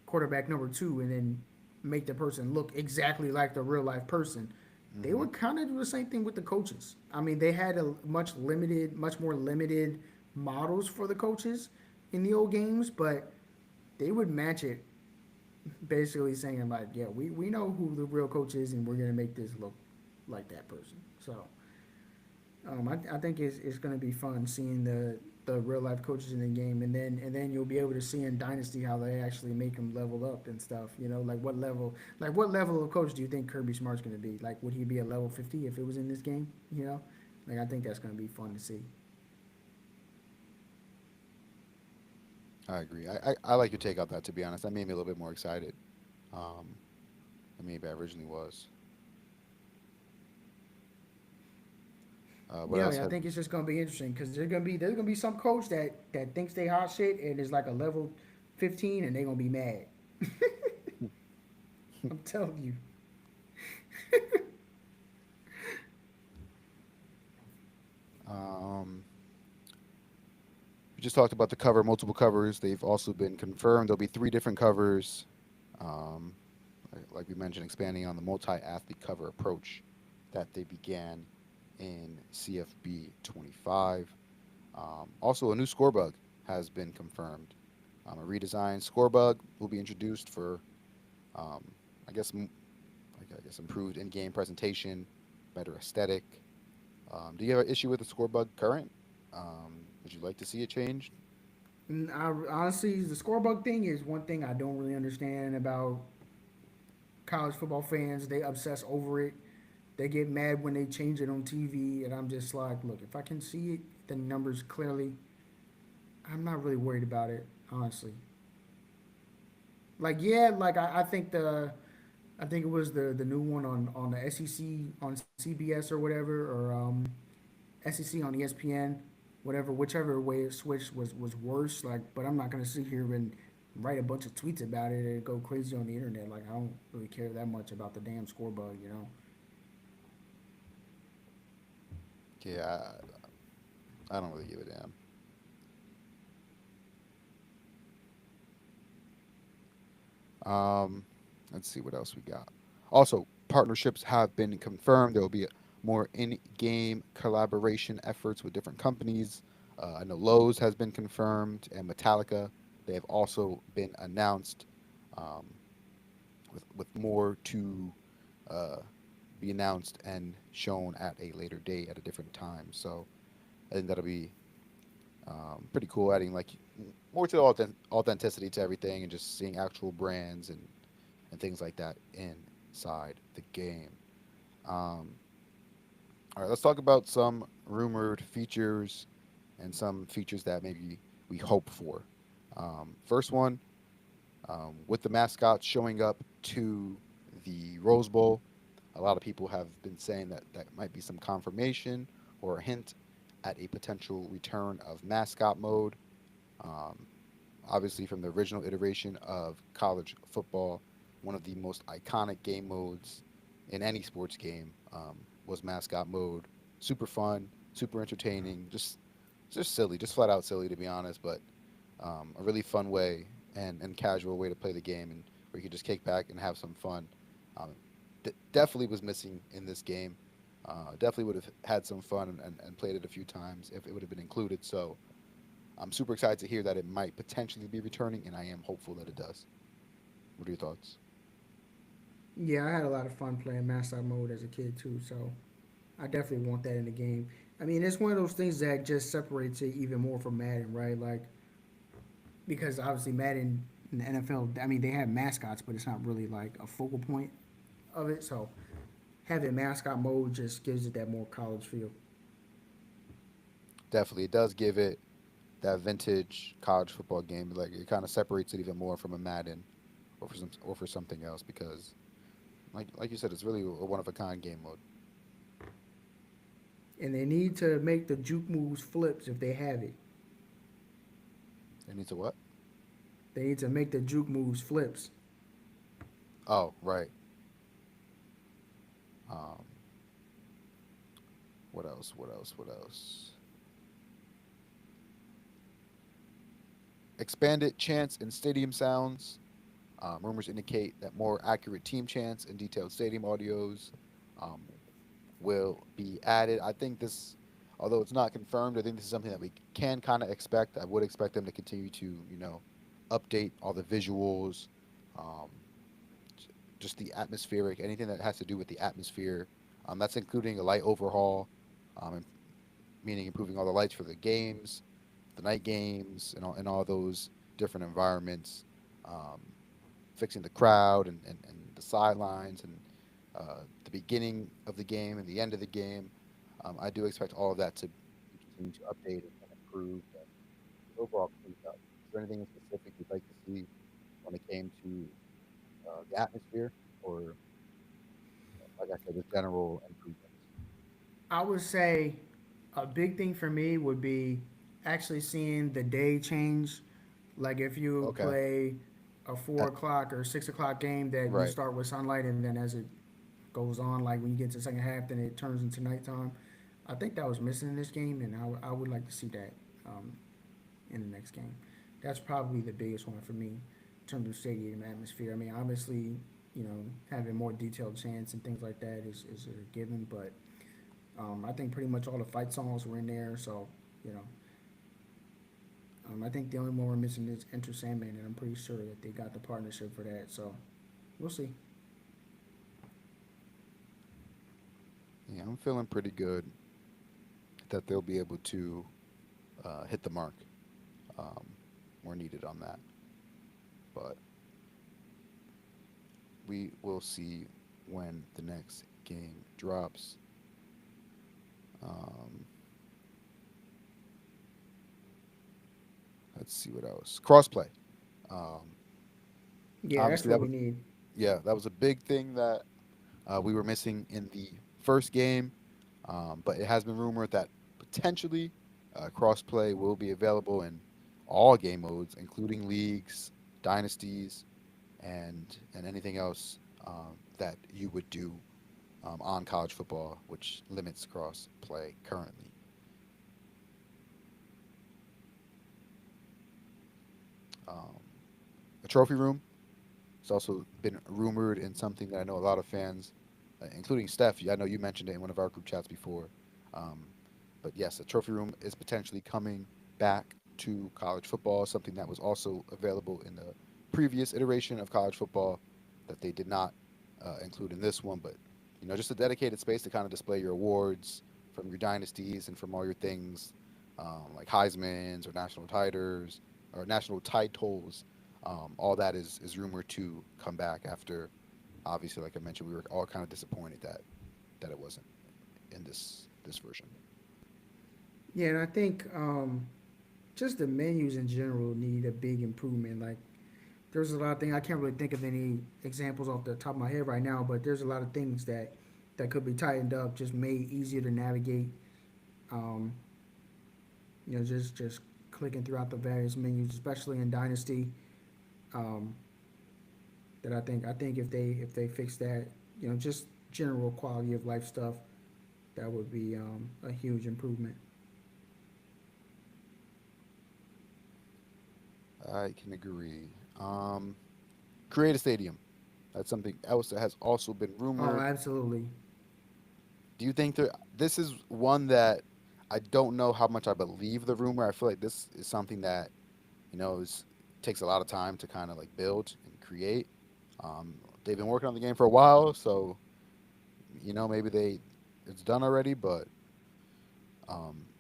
quarterback number two and then make the person look exactly like the real life person. They hmm would kind of do the same thing with the coaches. I mean, they had a much more limited models for the coaches in the old games, but they would match it basically saying like, yeah, we know who the real coach is and we're gonna make this look like that person. So I think it's going to be fun seeing the real life coaches in the game, and then you'll be able to see in Dynasty how they actually make them level up and stuff. Like what level of coach do you think Kirby Smart's going to be? Like, would he be a level 50 if it was in this game? Like I think that's going to be fun to see. I agree. I like your take on that, to be honest. That made me a little bit more excited than maybe I originally was. What Yeah, else I have think it's just gonna be interesting because there's gonna be some coach that thinks they hot shit and is like a level 15 and they gonna be mad. I'm telling you. um, we just talked about the cover, multiple covers. They've also been confirmed. There'll be three different covers. Um, like we mentioned, expanding on the multi-athlete cover approach that they began in CFB 25. Also, a new scorebug has been confirmed. A redesigned scorebug will be introduced for, um, I guess, I guess improved in-game presentation, better aesthetic. Do you have an issue with the scorebug current? Would you like to see it changed? Honestly, the scorebug thing is one thing I don't really understand about college football fans. They obsess over it. They get mad when they change it on TV, and I'm just like, look, if I can see it, the numbers clearly, I'm not really worried about it, honestly. Like, yeah, like I think it was the new one on the SEC on CBS or whatever, or SEC on ESPN, whatever, whichever way it switched was worse. Like, but I'm not gonna sit here and write a bunch of tweets about it and go crazy on the internet. Like, I don't really care that much about the damn score bug, you know. Yeah, I don't really give a damn. Um, let's see what else we got. Also, partnerships have been confirmed. There will be more in-game collaboration efforts with different companies. I know Lowe's has been confirmed, and Metallica. They have also been announced, um, with more to uh, be announced and shown at a later date at a different time. So I think that'll be pretty cool, adding like more to the authenticity to everything and just seeing actual brands and things like that inside the game. Um, all right, let's talk about some rumored features and some features that maybe we hope for. First one, with the mascots showing up to the Rose Bowl, a lot of people have been saying that that might be some confirmation or a hint at a potential return of mascot mode. Um, Obviously, from the original iteration of college football, one of the most iconic game modes in any sports game was mascot mode. Super fun, super entertaining, just silly, just flat out silly to be honest, but a really fun way and casual way to play the game, and where you could just kick back and have some fun. Um, Definitely was missing in this game. Definitely would have had some fun and played it a few times if it would have been included. So I'm super excited to hear that it might potentially be returning, and I am hopeful that it does. What are your thoughts? Yeah, I had a lot of fun playing mascot mode as a kid too, so I definitely want that in the game. I mean, it's one of those things that just separates it even more from Madden, right? Like, because obviously Madden and the NFL, I mean, they have mascots, but it's not really like a focal point of it. So having mascot mode just gives it that more college feel. Definitely, it does give it that vintage college football game. Like it kind of separates it even more from a Madden or for something else because, like you said, it's really a one of a kind game mode. And they need to make the juke moves flips if they have it. It needs a what? They need to make the juke moves flips. Oh, right. Um, what else? What else? What else? Expanded chants and stadium sounds. Rumors indicate that more accurate team chants and detailed stadium audios um, will be added. I think this, although it's not confirmed, I think this is something that we can kind of expect. I would expect them to continue to, update all the visuals, um, just the atmospheric, anything that has to do with the atmosphere. That's including a light overhaul, meaning improving all the lights for the games, the night games, and all those different environments, um, fixing the crowd and the sidelines and the beginning of the game and the end of the game. I do expect all of that to continue to update and improve and overall clean up. Is there anything in specific you'd like to see when it came to the atmosphere or, like I said, just general improvements? I would say A big thing for me would be actually seeing the day change. Like if you Okay. play a Uh, 4 o'clock or 6 o'clock game that you right. start with sunlight and then as it goes on, like when you get to the second half, then it turns into nighttime. I think that was missing in this game, and I would like to see that um, in the next game. That's probably the biggest one for me in terms of stadium atmosphere. I mean, obviously, having more detailed chants and things like that is a given, but I think pretty much all the fight songs were in there, so you know, I think the only one we're missing is Enter Sandman, and I'm pretty sure that they got the partnership for that. So we'll see. Yeah, I'm feeling pretty good that they'll be able to hit the mark um, where needed on that. But we will see when the next game drops. Um, let's see what else. Crossplay. Um, Yeah, that's obviously, what we need. that was a big thing that we were missing in the first game. But it has been rumored that potentially crossplay will be available in all game modes, including leagues, dynasties, and anything else that you would do on college football, which limits cross play currently. Um, a trophy room. It's also been rumored in something that I know a lot of fans, including Steph. I know you mentioned it in one of our group chats before. Um, but yes, a trophy room is potentially coming back to college football, something that was also available in the previous iteration of college football that they did not include in this one. But just a dedicated space to kind of display your awards from your dynasties and from all your things like Heisman's or national titles all that is rumored to come back after, obviously, like I mentioned, we were all kind of disappointed that it wasn't in this version. Yeah, and I think just the menus in general need a big improvement. Like there's a lot of things I can't really think of any examples off the top of my head right now, but there's a lot of things that could be tightened up, just made easier to navigate. Um, just clicking throughout the various menus, especially in Dynasty. Um, that I think if they fix that, just general quality of life stuff, that would be a huge improvement. I can agree. Create a stadium. That's something else that has also been Oh, rumored. absolutely. Do you think this is one that I don't know how much I believe the rumor? I feel like this is something that is takes a lot of time to kind of like build and create. They've been working on the game for a while, so maybe it's done already. But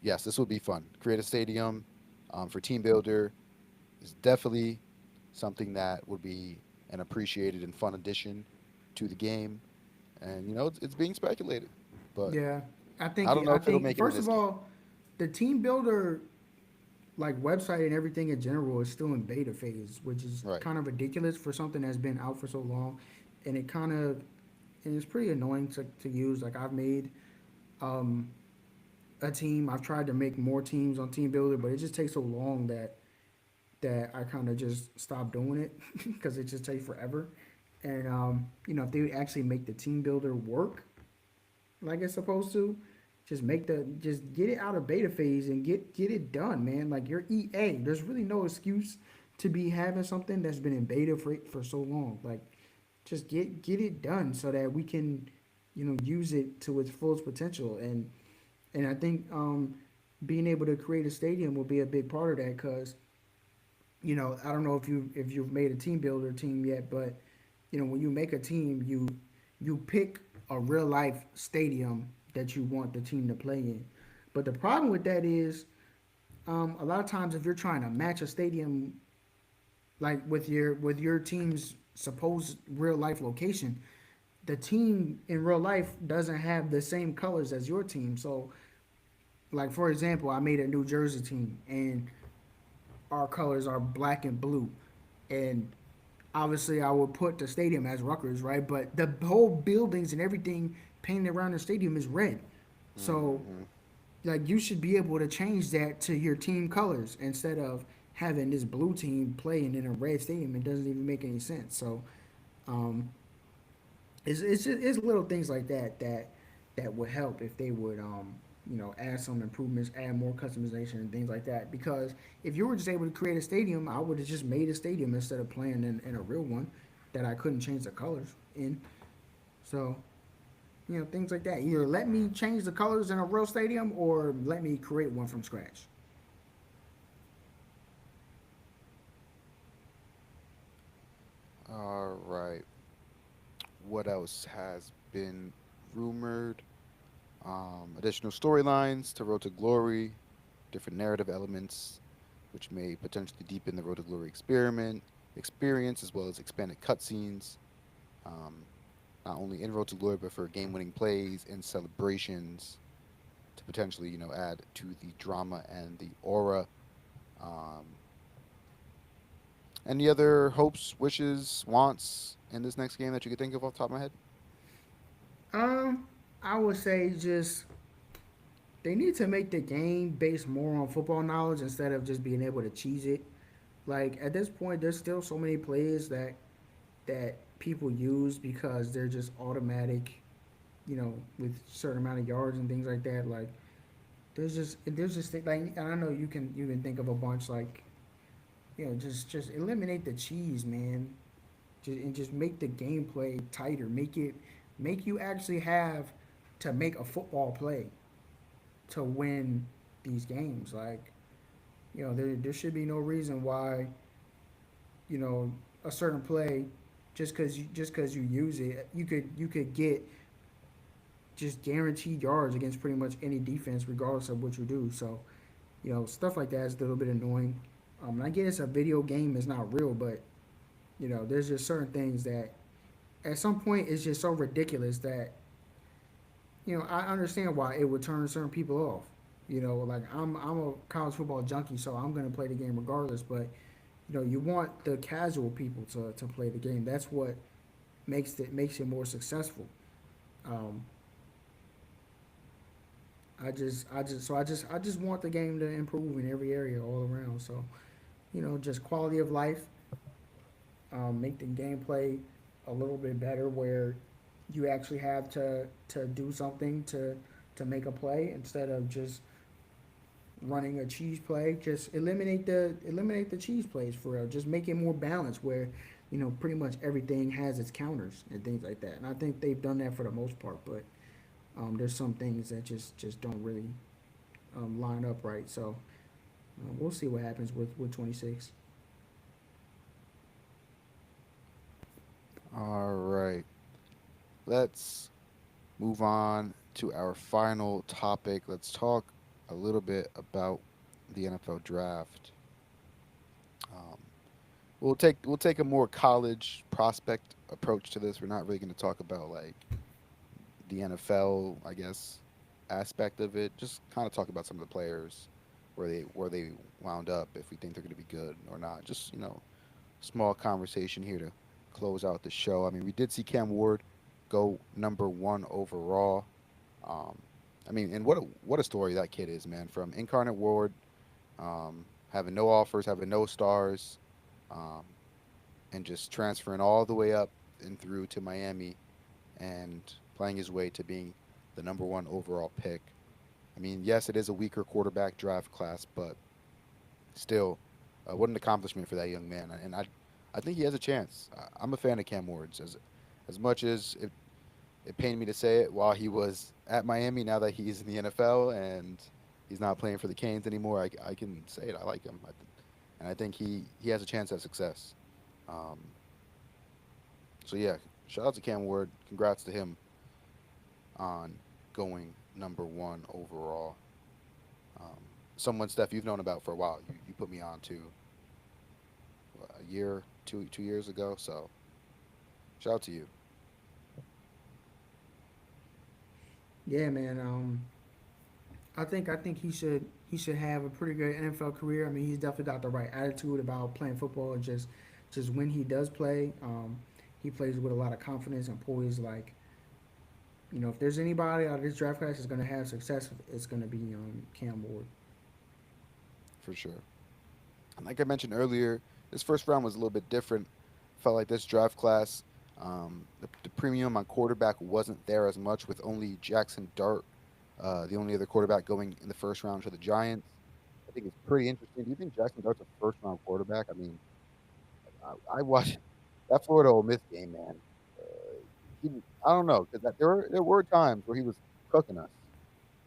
yes, this would be fun. Create a stadium for team builder is definitely something that would be an appreciated and fun addition to the game. And it's being speculated, but Yeah, I I think don't know I if it'll think make it in first this of game. all, the team builder like website and everything in general is still in beta phase, which is Right. kind of ridiculous for something that's been out for so long, and it's pretty annoying to use. Like I've made um, a team, I've tried to make more teams on Team Builder, but it just takes so long that I kind of just stopped doing it because it just takes forever. And if they would actually make the Team Builder work like it's supposed to, just get it out of beta phase and get it done, man. Like you're EA. There's really no excuse to be having something that's been in beta for so long. Like just get it done so that we can, use it to its fullest potential. And I think being able to create a stadium will be a big part of that because I don't know if you've made a team builder team yet, but when you make a team, you pick a real life stadium that you want the team to play in. But the problem with that is a lot of times if you're trying to match a stadium like with your team's supposed real life location, the team in real life doesn't have the same colors as your team. So, like for example, I made a New Jersey team and our colors are black and blue, and obviously I would put the stadium as Rutgers, right? But the whole buildings and everything painted around the stadium is red. So Hmm. like you should be able to change that to your team colors instead of having this blue team playing in a red stadium. It doesn't even make any sense. So um, it's little things like that that would help if they would add some improvements, add more customization and things like that. Because if you were just able to create a stadium, I would have just made a stadium instead of playing in a real one that I couldn't change the colors in. So things like that. Either let me change the colors in a real stadium or let me create one from scratch. All right. What else has been rumored? Additional storylines to Road to Glory, different narrative elements, which may potentially deepen the Road to Glory experience, as well as expanded cutscenes. Um, Not only in Road to Glory, but for game-winning plays and celebrations to potentially, add to the drama and the aura. Um, any other hopes, wishes, wants in this next game that you could think of off the top of my head? Um, I would say just they need to make the game based more on football knowledge instead of just being able to cheese it. Like at this point, there's still so many plays that people use because they're just automatic, with certain amount of yards and things like that. Like there's just like, and I know you can think of a bunch like just eliminate the cheese, man. And just make the gameplay tighter. Make you actually have to make a football play to win these games. Like there should be no reason why you know a certain play just because you use it you could get just guaranteed yards against pretty much any defense regardless of what you do. So stuff like that is a little bit annoying. And I get it's a video game, it's not real, but there's just certain things that at some point it's just so ridiculous that I understand why it would turn certain people off. Like I'm a college football junkie, so I'm gonna play the game regardless. But you want the casual people to play the game. That's what makes it more successful. Um, I just want the game to improve in every area all around. So just quality of life, make the gameplay a little bit better where you actually have to do something to make a play instead of just running a cheese play. Just eliminate the cheese plays for real. Just make it more balanced where pretty much everything has its counters and things like that. And I think they've done that for the most part, but there's some things that just don't really line up right. So we'll see what happens with 26. All right. Let's move on to our final topic. Let's talk a little bit about the NFL draft. Um, we'll take a more college prospect approach to this. We're not really going to talk about like the NFL, I guess, aspect of it. Just kind of talk about some of the players, where they wound up, if we think they're going to be good or not. Just small conversation here to close out the show. I mean, we did see Cam Ward go number one overall. Um, I mean, and what a story that kid is, man. From Incarnate Ward, having no offers, having no stars, um, and just transferring all the way up and through to Miami and playing his way to being the number one overall pick. I mean, yes, it is a weaker quarterback draft class, but still, what an accomplishment for that young man. And I think he has a chance. I'm a fan of Cam Ward's as much as it pained me to say it while he was at Miami. Now that he's in the NFL and he's not playing for the Canes anymore, I can say it. I like him, and I think he has a chance at success. Um, so yeah, shout out to Cam Ward. Congrats to him on going number one overall. Um, Someone, Steph, you've known about for a while. You put me on to a year, 2 years ago. So shout out to you. Yeah, man. I think he should have a pretty good NFL career. I mean, he's definitely got the right attitude about playing football. And just when he does play, he plays with a lot of confidence and poise. Like If there's anybody out of this draft class that's going to have success, it's going to be Cam Ward. for sure. And like I mentioned earlier, this first round was a little bit different. Felt like this draft class, the premium on quarterback wasn't there as much, with only Jackson Dart, the only other quarterback going in the first round to the Giants. I think it's pretty interesting. Do you think Jackson Dart's a first round quarterback? I mean, I watched that Florida Ole Miss game, man. He, I don't know, because there were times where he was cooking us,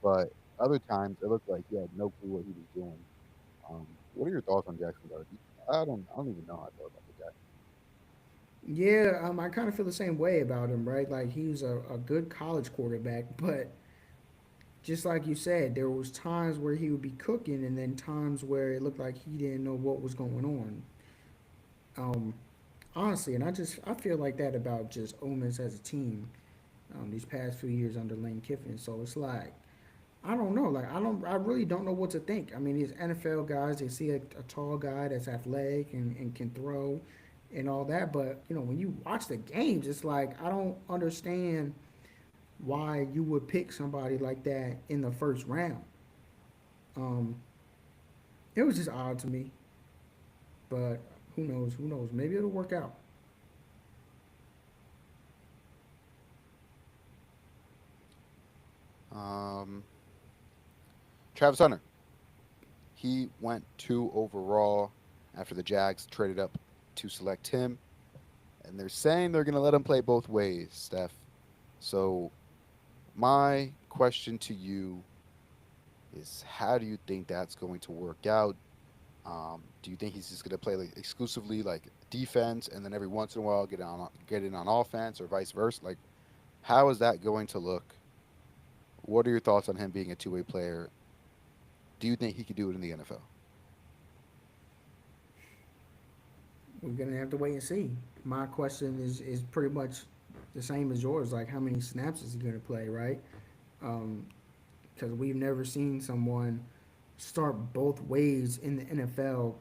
but other times it looked like he had no clue what he was doing. What are your thoughts on Jackson Dart? I don't even know how I feel about the guy. Yeah, I kind of feel the same way about him, right? Like he's a good college quarterback, but just like you said, there was times where he would be cooking, and then times where it looked like he didn't know what was going on. Um, Honestly, and I feel like that about just Ole Miss as a team these past few years under Lane Kiffin. So it's like I don't know. Like I really don't know what to think. I mean, these NFL guys, they see a tall guy that's athletic and can throw and all that, but when you watch the games, it's like I don't understand why you would pick somebody like that in the first round. Um, it was just odd to me, but who knows? Who knows? Maybe it'll work out. Um, Travis Hunter, he went two overall after the Jags traded up to select him, and they're saying they're going to let him play both ways, Steph. So my question to you is, how do you think that's going to work out? Do you think he's just going to play like exclusively like defense, and then every once in a while get in on offense, or vice versa? Like, how is that going to look? What are your thoughts on him being a two-way player? Do you think he could do it in the NFL? We're gonna have to wait and see. My question is pretty much the same as yours. Like, how many snaps is he gonna play, right? Because we've never seen someone start both ways in the NFL.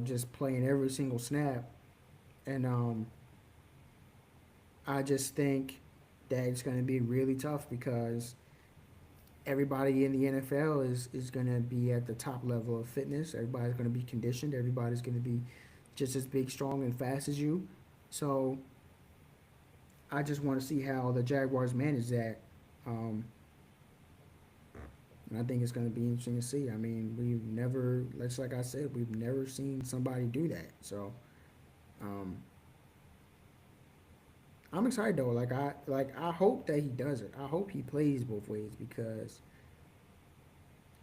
Just playing every single snap, and I just think that it's gonna be really tough because everybody in the NFL is going to be at the top level of fitness. Everybody's going to be conditioned. Everybody's going to be just as big, strong, and fast as you. So I just want to see how the Jaguars manage that. Um, and I think it's going to be interesting to see. I mean, we've never, let's like I said, we've never seen somebody do that. So um, I'm excited though. I hope that he does it. I hope he plays both ways because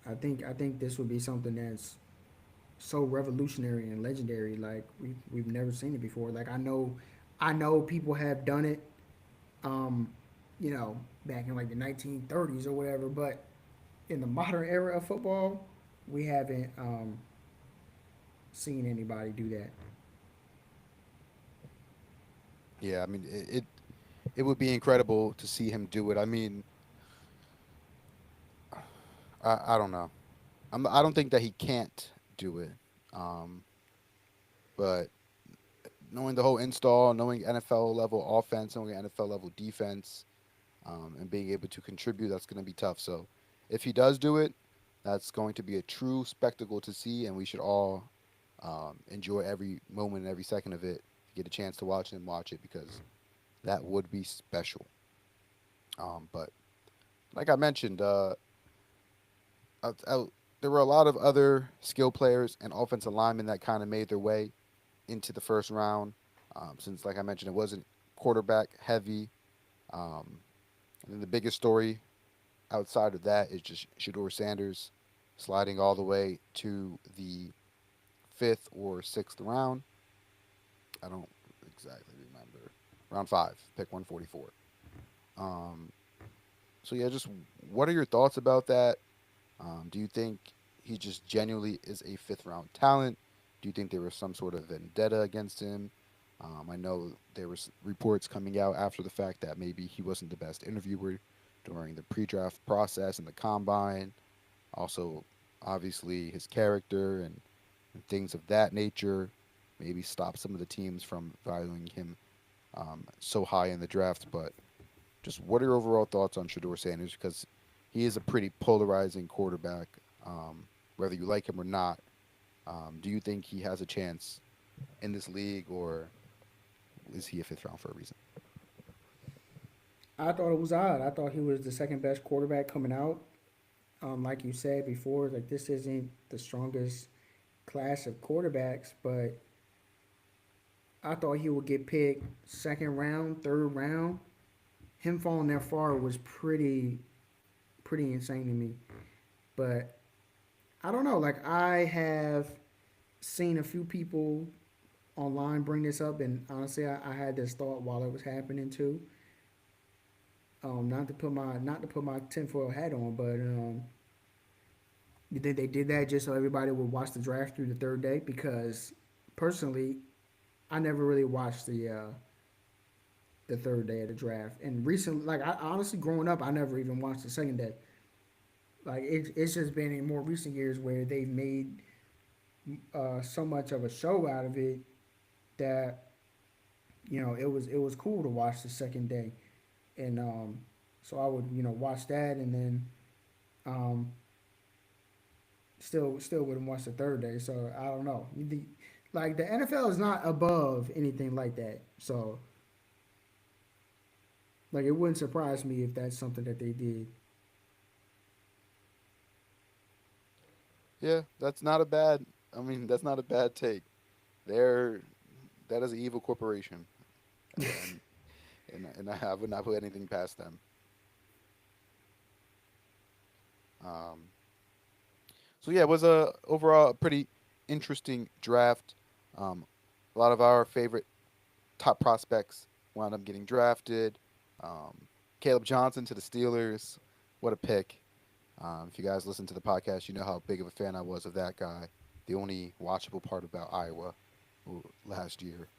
I think this would be something that's so revolutionary and legendary. Like we've never seen it before. Like I know people have done it, um, back in like the 1930s or whatever. But in the modern era of football, we haven't seen anybody do that. Yeah, I mean, it would be incredible to see him do it. I mean, I don't know. I don't think that he can't do it. Um, but knowing the whole install, knowing NFL level offense, knowing NFL level defense, and being able to contribute, that's going to be tough. So if he does do it, that's going to be a true spectacle to see, and we should all enjoy every moment and every second of it. If you get a chance to watch it because that would be special. But like I mentioned, uh, uh, there were a lot of other skill players and offensive linemen that kind of made their way into the first round. Since, like I mentioned, it wasn't quarterback heavy. Um, and then the biggest story outside of that is just Shador Sanders sliding all the way to the fifth or sixth round. I don't exactly remember. Round five, pick 144. Um, so yeah, just what are your thoughts about that? Do you think he just genuinely is a fifth round talent? Do you think there was some sort of vendetta against him? I know there was reports coming out after the fact that maybe he wasn't the best interviewer during the pre-draft process and the combine. Also, obviously, his character and things of that nature maybe stopped some of the teams from valuing him so high in the draft. But Just what are your overall thoughts on Shador Sanders? Because he is a pretty polarizing quarterback, whether you like him or not. Do you think he has a chance in this league, or is he a fifth round for a reason? I thought it was odd. I thought he was the second best quarterback coming out. Like you said before, like this isn't the strongest class of quarterbacks, but I thought he would get picked second round, third round. Him falling that far was pretty insane to me. But I don't know. Like I have seen a few people online bring this up, and honestly, I had this thought while it was happening too. Not to put my tinfoil hat on, but you think they did that just so everybody would watch the draft through the third day? Because personally, I never really watched the third day of the draft, and recently, like I honestly, growing up, I never even watched the second day. Like it's just been in more recent years where they've made so much of a show out of it that it was cool to watch the second day, and so I would watch that, and then um, still wouldn't watch the third day. So I don't know. Like the NFL is not above anything like that. So like it wouldn't surprise me if that's something that they did. Yeah, that's not a bad. I mean, that's not a bad take. They're that is an evil corporation, and I would not put anything past them. Um, so yeah, it was a overall a pretty interesting draft. Um, a lot of our favorite top prospects wound up getting drafted. Um, Caleb Johnson to the Steelers, what a pick! If you guys listen to the podcast, you know how big of a fan I was of that guy. The only watchable part about Iowa last year.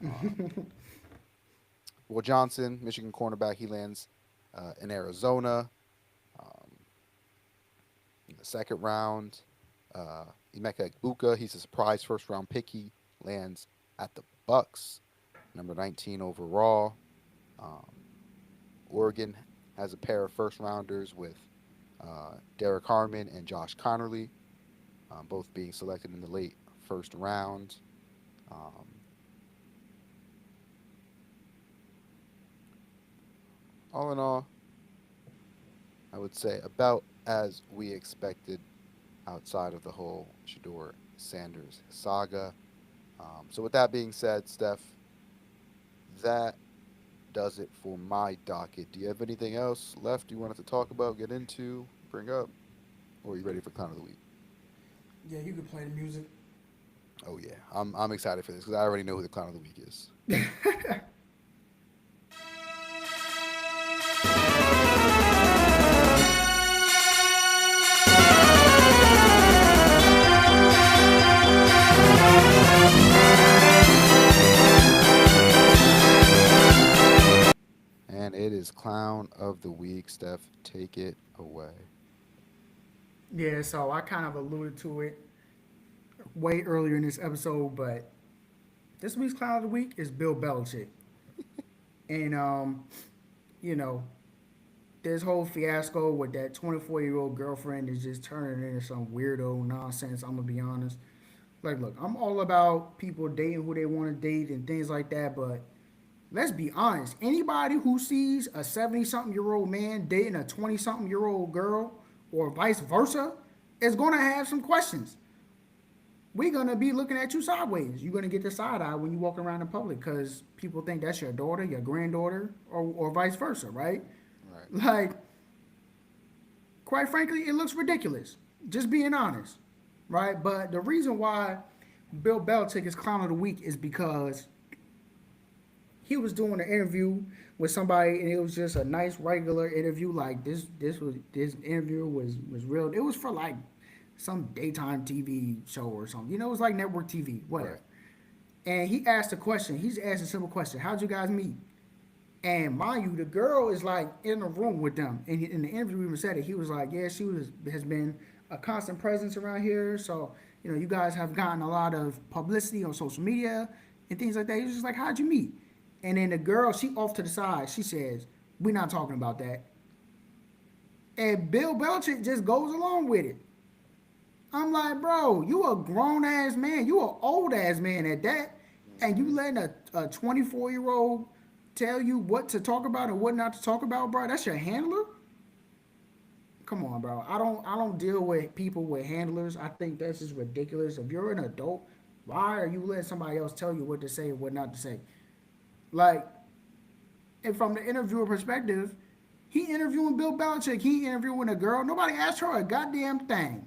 Um, Will Johnson, Michigan cornerback, he lands in Arizona um, in the second round. Emeka Egbuka, he's a surprise first round pick. He lands at the Bucks, number 19 overall. Um, Oregon has a pair of first rounders with Derek Harmon and Josh Connerly, both being selected in the late first round. Um, all in all, I would say about as we expected outside of the whole Shador Sanders saga. So, with that being said, Steph, that does it for my docket. Do you have anything else left you wanted to talk about, get into, bring up? Or are you ready for Clown of the Week? Yeah, you could play the music. Oh, yeah. I'm excited for this because I already know who the Clown of the Week is. And it is Clown of the Week. Steph, take it away. Yeah, so I kind of alluded to it way earlier in this episode, but this week's clown of the week is Bill Belichick, and you know, this whole fiasco with that 24-year-old girlfriend is just turning into some weirdo nonsense. I'm gonna be honest. Like, look, I'm all about people dating who they want to date and things like that, but let's be honest. Anybody who sees a 70-something-year-old man dating a 20-something-year-old girl, or vice versa, is gonna have some questions. We're gonna be looking at you sideways. You're gonna get the side eye when you walk around in public because people think that's your daughter, your granddaughter, or vice versa, right? Right. Like, quite frankly, it looks ridiculous. Just being honest, right? But the reason why Bill Belichick is clown of the week is because he was doing an interview with somebody, and it was just a nice regular interview. Like this interview was real. It was for like some daytime TV show or something. It was like network TV, Right. whatever. And he asked a question. He's asked a simple question: how'd you guys meet? And mind you, the girl is like in the room with them. And in the interview, even said it. He was like, "Yeah, she has been a constant presence around here. So you guys have gotten a lot of publicity on social media and things like that." He was just like, "How'd you meet?" And then the girl, she off to the side. She says, We're not talking about that. And Bill Belichick just goes along with it. I'm like, bro, you a grown ass man. You a old ass man at that. And you Hmm. letting a 24-year-old tell you what to talk about and what not to talk about, bro. That's your handler? Come on, bro. I don't deal with people with handlers. I think that's just ridiculous. If you're an adult, why are you letting somebody else tell you what to say and what not to say? Like, and from the interviewer perspective, he interviewing Bill Belichick. He interviewing a girl. Nobody asked her a goddamn thing.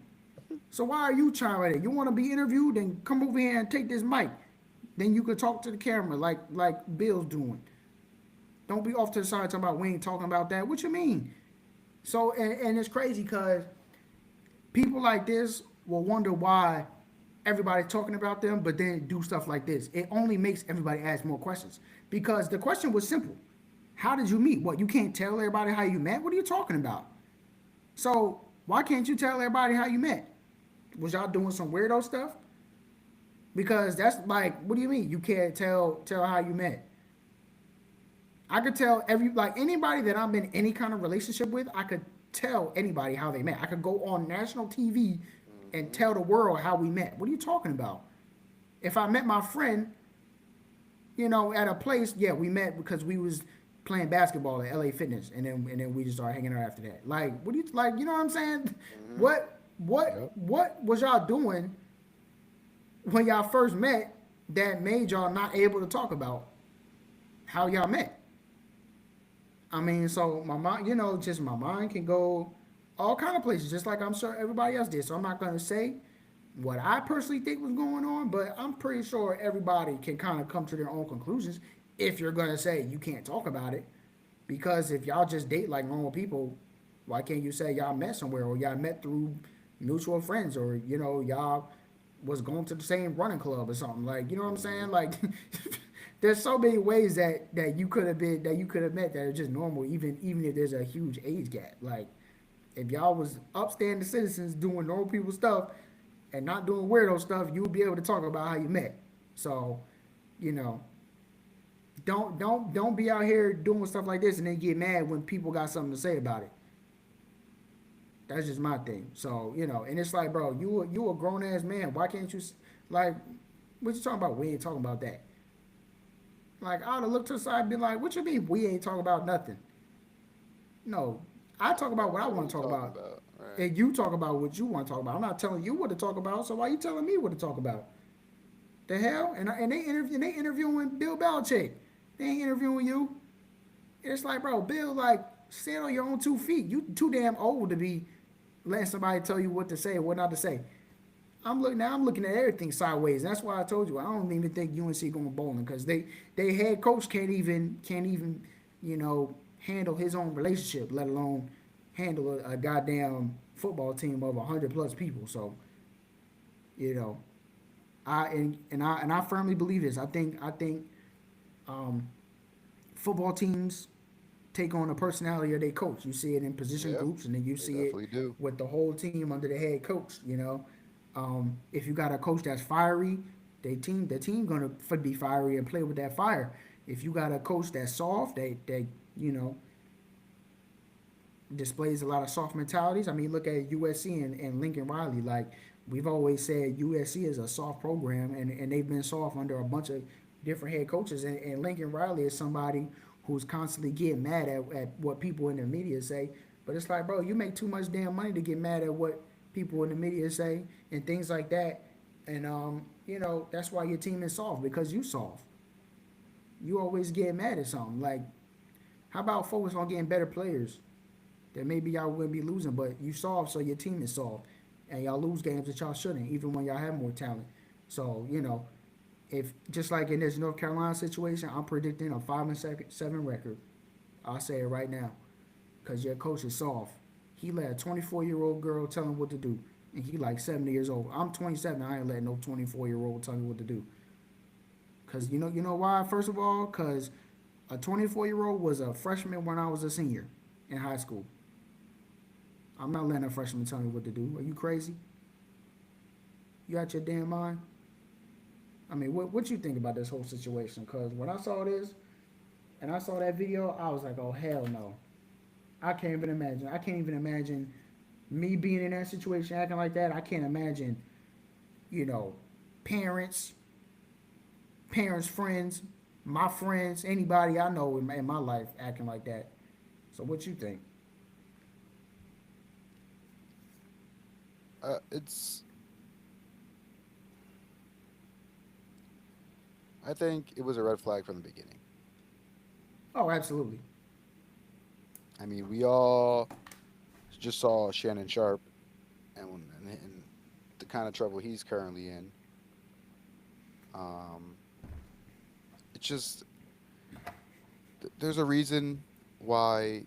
So why are you trying it? You want to be interviewed? Then come over here and take this mic. Then you could talk to the camera like Bill's doing. Don't be off to the side talking about we ain't talking about that. What you mean? So and it's crazy because people like this will wonder why everybody's talking about them, but then do stuff like this. It only makes everybody ask more questions because the question was simple: how did you meet? What, you can't tell everybody how you met? What are you talking about? So why can't you tell everybody how you met? Was y'all doing some weirdo stuff? Because that's like, what do you mean you can't tell how you met? I could tell every like anybody that I'm in any kind of relationship with, I could tell anybody how they met. I could go on national TV and Hmm. tell the world how we met. What are you talking about? If I met my friend, at a place, yeah, we met because we was playing basketball at LA Fitness, and then we just started hanging out after that. Like, what do you like? You know what I'm saying? Hmm. What was y'all doing when y'all first met that made y'all not able to talk about how y'all met? I mean, so my mind, just my mind can go all kind of places, just like I'm sure everybody else did. So I'm not gonna say what I personally think was going on, but I'm pretty sure everybody can kind of come to their own conclusions if you're gonna say you can't talk about it. Because if y'all just date like normal people, why can't you say y'all met somewhere or y'all met through mutual friends or y'all was going to the same running club or something, like, you know what I'm saying? Hmm. Like there's so many ways that you could have been that you could have met that are just normal, even if there's a huge age gap. Like if y'all was upstanding citizens doing normal people stuff and not doing weirdo stuff, you would be able to talk about how you met. So, you know, don't be out here doing stuff like this and then get mad when people got something to say about it. That's just my thing. So, and it's like, bro, you a grown ass man. Why can't you like what you talking about? We ain't talking about that. Like I would have looked to the side and be like, what you mean we ain't talking about nothing? No, I talk about what I What are want we to talk talking about, about? Right. and you talk about what you want to talk about. I'm not telling you what to talk about, so why you telling me what to talk about? The hell? And they interviewing Bill Belichick. They ain't interviewing you. It's like, bro, Bill, like, stand on your own 2 feet. You too damn old to be letting somebody tell you what to say and what not to say. I'm looking at everything sideways. That's why I told you I don't even think UNC going bowling because they head coach can't even handle his own relationship, let alone handle a goddamn football team of 100 plus people. So you know I firmly believe this. I think um, football teams take on the personality of their coach. You see it in position Yep. groups, and then you They see it definitely do. with the whole team under the head coach. If you got a coach that's fiery, the team gonna be fiery and play with that fire. If you got a coach that's soft, they you know displays a lot of soft mentalities. I mean, look at USC and Lincoln Riley. Like we've always said, USC is a soft program, and they've been soft under a bunch of different head coaches. And Lincoln Riley is somebody who's constantly getting mad at what people in the media say. But it's like, bro, you make too much damn money to get mad at what people in the media say and things like that. And that's why your team is soft because you soft. You always get mad at something. Like, how about focus on getting better players? That maybe y'all wouldn't be losing, but you soft, so your team is soft, and y'all lose games that y'all shouldn't, even when y'all have more talent. So if just like in this North Carolina situation, I'm predicting a 5-7 record. I'll say it right now, cause your coach is soft. He let a 24-year-old girl tell him what to do, and he like 70 years old. I'm 27. I ain't letting no 24-year-old tell me what to do. Cause you know why? First of all, cause a 24-year-old was a freshman when I was a senior in high school. I'm not letting a freshman tell me what to do. Are you crazy? You out your damn mind? I mean, what you think about this whole situation? Because when I saw this, and I saw that video, I was like, oh hell no. I can't even imagine. I can't even imagine me being in that situation acting like that. I can't imagine, you know, parents, parents, friends, my friends, anybody I know in my life acting like that. So what you think? It's. I think it was a red flag from the beginning. Oh, absolutely. I mean, we all just saw Shannon Sharp and the kind of trouble he's currently in. Um, it's just there's a reason why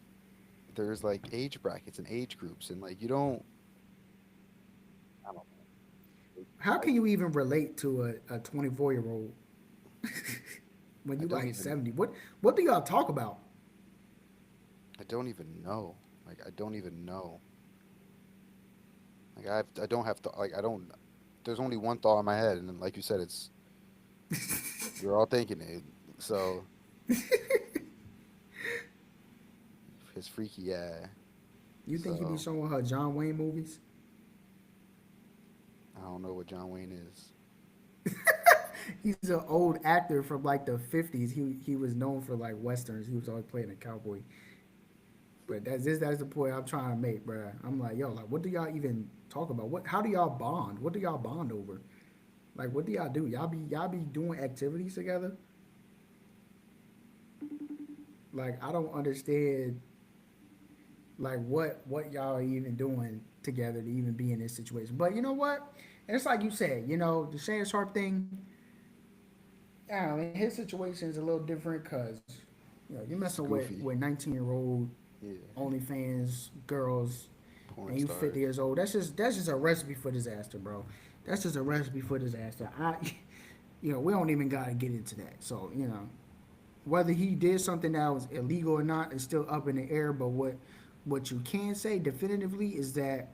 there's like age brackets and age groups, and like you don't. I don't know. How I can you even relate to a 24-year-old when I you don't like even 70? What do y'all talk about? I don't even know. Like I don't even know. I don't have to like I don't. There's only one thought in my head, and then, like you said, it's you're all thinking it. So his freaky yeah. You think he be So showing her John Wayne movies? I don't know what John Wayne is. He's an old actor from like the 50s. He was known for like westerns. He was always playing a cowboy. But that's the point I'm trying to make, bro. I'm like, yo, like, what do y'all even talk about? What? How do y'all bond? What do y'all bond over? Like, what do y'all do? Y'all be doing activities together? Like, I don't understand. Like, what y'all are even doing together to even be in this situation? But you know what? And it's like you said, the Shannon Sharp thing. I don't know, his situation is a little different because you're He's messing with goofy. 19-year-old Yeah. OnlyFans girls, and Porn you 50 stars. years old. That's just a recipe for disaster, bro. That's just a recipe for disaster. We don't even gotta get into that. So whether he did something that was illegal or not is still up in the air. But what you can say definitively is that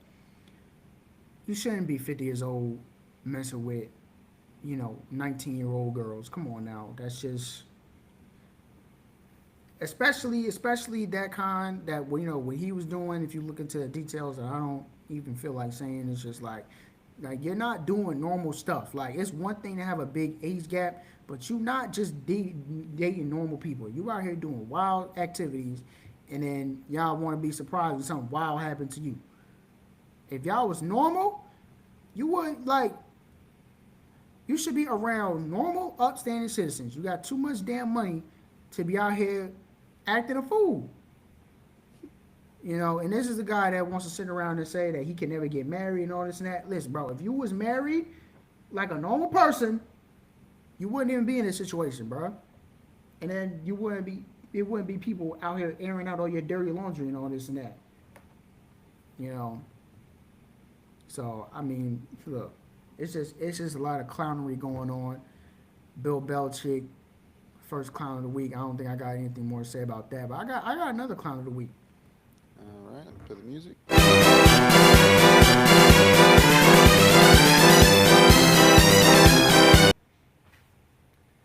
you shouldn't be 50 years old messing with 19-year-old girls. Come on now, that's just especially that kind that what he was doing. If you look into the details, I don't even feel like saying, it's just like you're not doing normal stuff. Like, it's one thing to have a big age gap, but you not just dating normal people. You out here doing wild activities, and then y'all want to be surprised when something wild happened to you. If y'all was normal, you wouldn't like. You should be around normal, upstanding citizens. You got too much damn money to be out here acting a fool. And this is the guy that wants to sit around and say that he can never get married and all this and that. Listen, bro, if you was married like a normal person, you wouldn't even be in this situation, bro. And then it wouldn't be people out here airing out all your dirty laundry and all this and that. You know. So I mean, look, it's just a lot of clownery going on. Bill Belichick, first clown of the week. I don't think I got anything more to say about that. But I got another clown of the week. All right, let me play the music.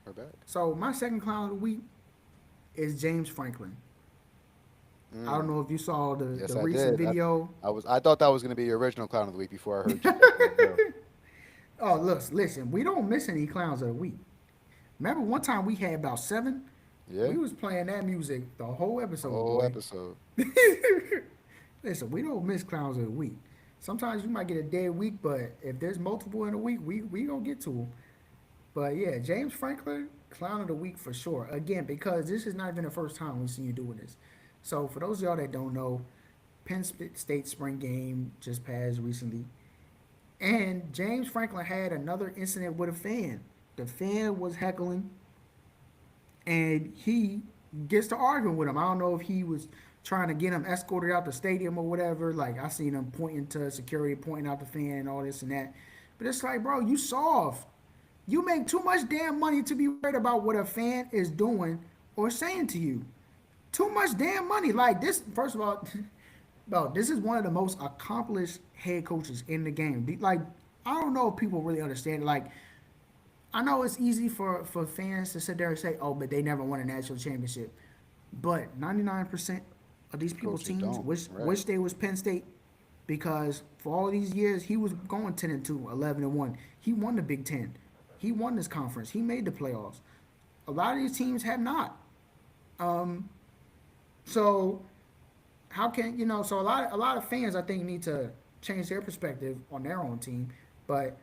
We're back. So my second clown of the week is James Franklin. I don't Mm, know if you saw the yes, I recent did. video. I thought that was gonna be your original clown of the week before I heard you let that go. Oh, look, listen, we don't miss any clowns of the week. Remember one time we had about seven? Yeah, We was playing that music the whole episode, whole boy. episode. Listen, we don't miss clowns of the week. Sometimes you might get a dead week, but if there's multiple in a week, we gonna get to them. But yeah, James Franklin, clown of the week for sure. Again, because this is not even the first time we see you doing this. So for those of y'all that don't know, Penn State spring game just passed recently, and James Franklin had another incident with a fan. The fan was heckling, and he gets to arguing with him. I don't know if he was trying to get him escorted out the stadium or whatever. Like, I seen him pointing to security, pointing out the fan, and all this and that. But it's like, bro, you soft. You make too much damn money to be worried about what a fan is doing or saying to you. Too much damn money. Like this, first of all, bro, this is one of the most accomplished head coaches in the game. Like, I don't know if people really understand. Like, I know it's easy for fans to sit there and say, "Oh, but they never won a national championship." But 99% of these people's Coaches teams don't. Right. wish they was Penn State because for all these years he was going 10-2, 11-1. He won the Big Ten. He won this conference. He made the playoffs. A lot of these teams have not. So how can so a lot of fans I think need to change their perspective on their own team. But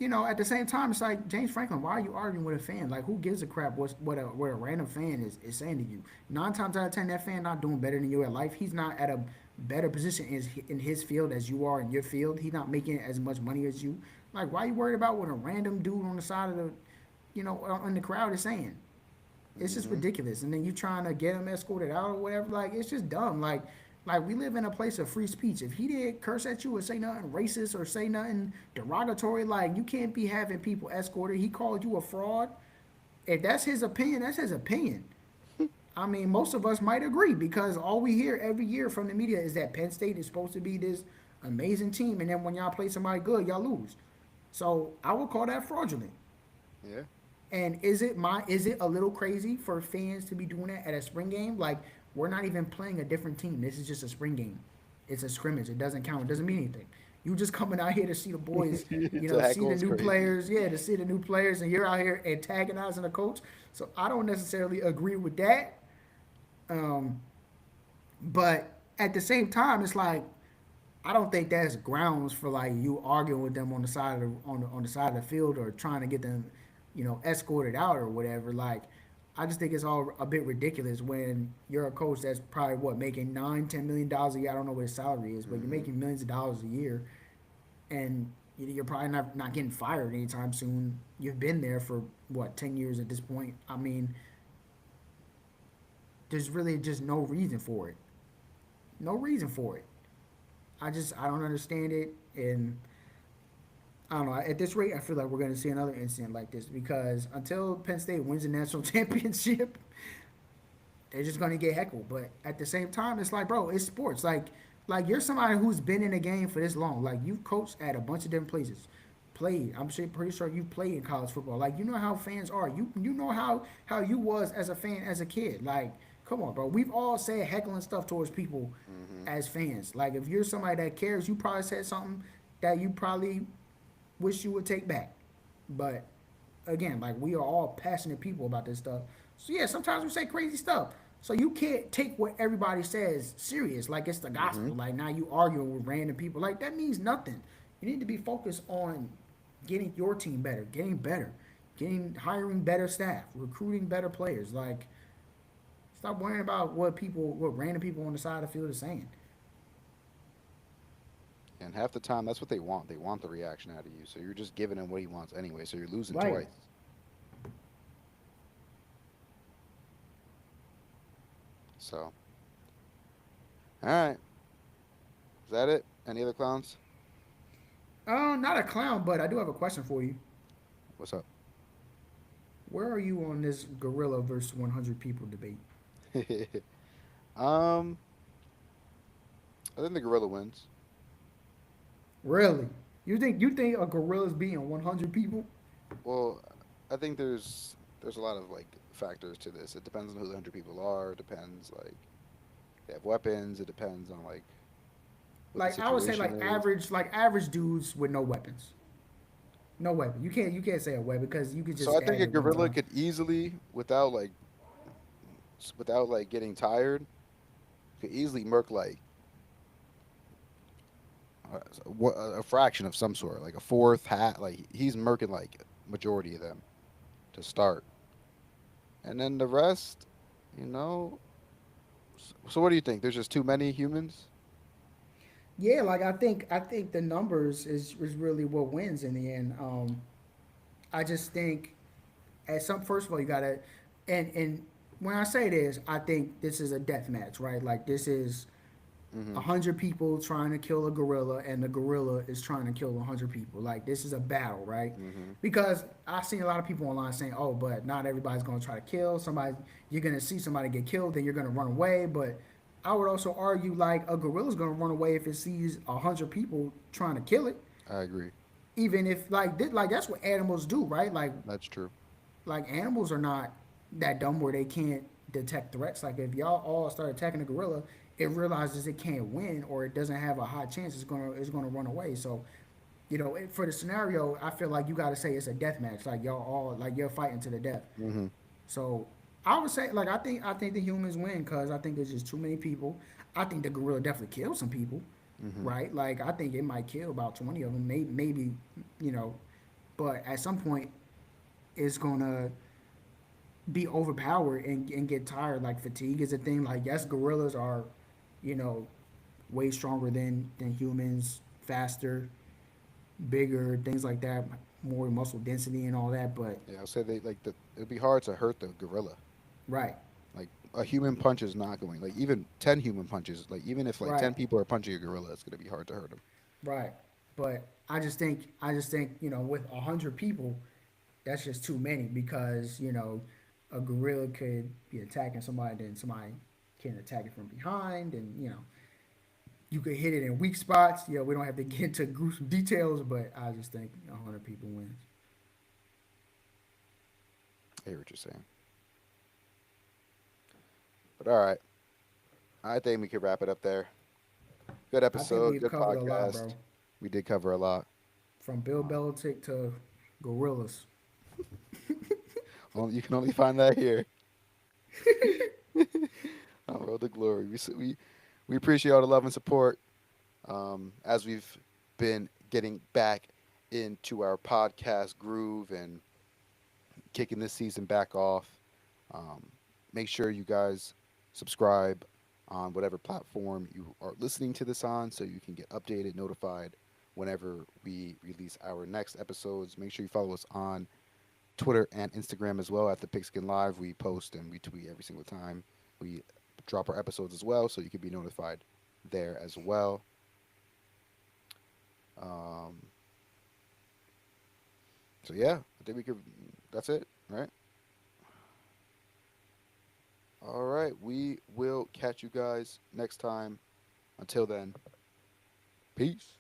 at the same time, it's like James Franklin. Why are you arguing with a fan? Like, who gives a crap what a random fan is saying to you? 9 times out of 10, that fan not doing better than you at life. He's not at a better position in his field as you are in your field. He's not making as much money as you. Like, why are you worried about what a random dude on the side of in the crowd is saying? It's just Hmm. ridiculous. And then you trying to get him escorted out or whatever. Like, it's just dumb. Like we live in a place of free speech. If he did curse at you or say nothing racist or say nothing derogatory, like you can't be having people escorted. He called you a fraud. If that's his opinion, that's his opinion. I mean, most of us might agree because all we hear every year from the media is that Penn State is supposed to be this amazing team, and then when y'all play somebody good, y'all lose. So I would call that fraudulent. Yeah. And is it a little crazy for fans to be doing that at a spring game? Like we're not even playing a different team. This is just a spring game. It's a scrimmage. It doesn't count. It doesn't mean anything. You just coming out here to see the boys, The see the heckle's new crazy. players, yeah, to see the new players, and you're out here antagonizing the coach. So I don't necessarily agree with that. Um, but at the same time, it's like I don't think that's grounds for like you arguing with them on the side of on the side of the field or trying to get them, escorted out or whatever. Like, I just think it's all a bit ridiculous when you're a coach that's probably what making $9-10 million a year. I don't know what his salary is, but you're Hmm. making millions of dollars a year, and you're probably not getting fired anytime soon. You've been there for what 10 years at this point. I mean, there's really just no reason for it. No reason for it. I don't understand it, and I don't know. At this rate, I feel like we're going to see another incident like this because until Penn State wins the national championship, they're just going to get heckled. But at the same time, it's like, bro, it's sports. Like you're somebody who's been in the game for this long. Like you've coached at a bunch of different places, played. Pretty sure you played in college football. Like you know how fans are. You know how you was as a fan as a kid. Like come on, bro. We've all said heckling stuff towards people Hmm. as fans. Like if you're somebody that cares, you probably said something that you probably wish you would take back. But again, like we are all passionate people about this stuff. So yeah, sometimes we say crazy stuff. So you can't take what everybody says serious, like it's the Hmm. gospel. Like now you arguing with random people. Like that means nothing. You need to be focused on getting your team better, getting hiring better staff, recruiting better players. Like stop worrying about what random people on the side of the field are saying. And half the time, that's what they want. They want the reaction out of you. So you're just giving him what he wants anyway. So you're losing Right. twice. So, all right. Is that it? Any other clowns? Not a clown, but I do have a question for you. What's up? Where are you on this gorilla versus 100 people debate? um, I think the gorilla wins. Really? You think a gorilla's beating 100 people? Well, I think there's a lot of like factors to this. It depends on who the 100 people are. It depends like they have weapons. It depends on like what the Like I would say, situation is. like average dudes with no weapons. No weapon. You can't say a weapon because you could just So I think stab a it one gorilla time. could easily, without like getting tired, could easily murk like a fraction of some sort, like a fourth hat. Like he's murking like majority of them to start, and then the rest, you know. So what do you think? There's just too many humans. Yeah, like I think the numbers is really what wins in the end. I just think at some first of all you gotta and when I say this, I think this is a death match, right? Like this is Hmm. 100 people trying to kill a gorilla, and the gorilla is trying to kill 100 people. Like this is a battle, right? Hmm. Because I've seen a lot of people online saying, "Oh, but not everybody's going to try to kill somebody. You're going to see somebody get killed, then you're going to run away." But I would also argue like a gorilla's going to run away if it sees 100 people trying to kill it, I agree. even if like that's what animals do, right? Like That's true. like animals are not that dumb where they can't detect threats. Like if y'all all start attacking a gorilla, it realizes it can't win or it doesn't have a high chance. It's gonna run away. So for the scenario, I feel like you got to say it's a death match. Like y'all all like you're fighting to the death. Hmm. So I would say like I think the humans win because I think there's just too many people. I think the gorilla definitely kills some people, Hmm. right? Like I think it might kill about 20 of them, maybe you know, but at some point it's gonna be overpowered and get tired. Like fatigue is a thing. Like yes, gorillas are, you know, way stronger than humans, faster, bigger, things like that, more muscle density and all that. But Yeah, I'll say they like the. It'd be hard to hurt the gorilla. right, Like a human punch is not going. Like even 10 human punches. Like even if like right, 10 people are punching a gorilla, it's gonna be hard to hurt him. right. But I just think with 100 people, that's just too many because a gorilla could be attacking somebody, then somebody can attack it from behind, and you could hit it in weak spots. We don't have to get into gruesome details, but I just think 100 people wins. I hear what you're saying. But all right, I think we could wrap it up there. Good I think episode. we've Good covered a lot, podcast. bro. We did cover a lot. From Bill Um, Belichick to gorillas. you can only find that here on Road to Glory. We appreciate all the love and support as we've been getting back into our podcast groove and kicking this season back off. Um, Make sure you guys subscribe on whatever platform you are listening to this on so you can get updated, notified whenever we release our next episodes. Make sure you follow us on Twitter and Instagram as well at the Pigskin Live. We post and we tweet every single time we drop our episodes as well, so you can be notified there as well. Um, so yeah, I think we could. That's it, right? All right, we will catch you guys next time. Until then, peace.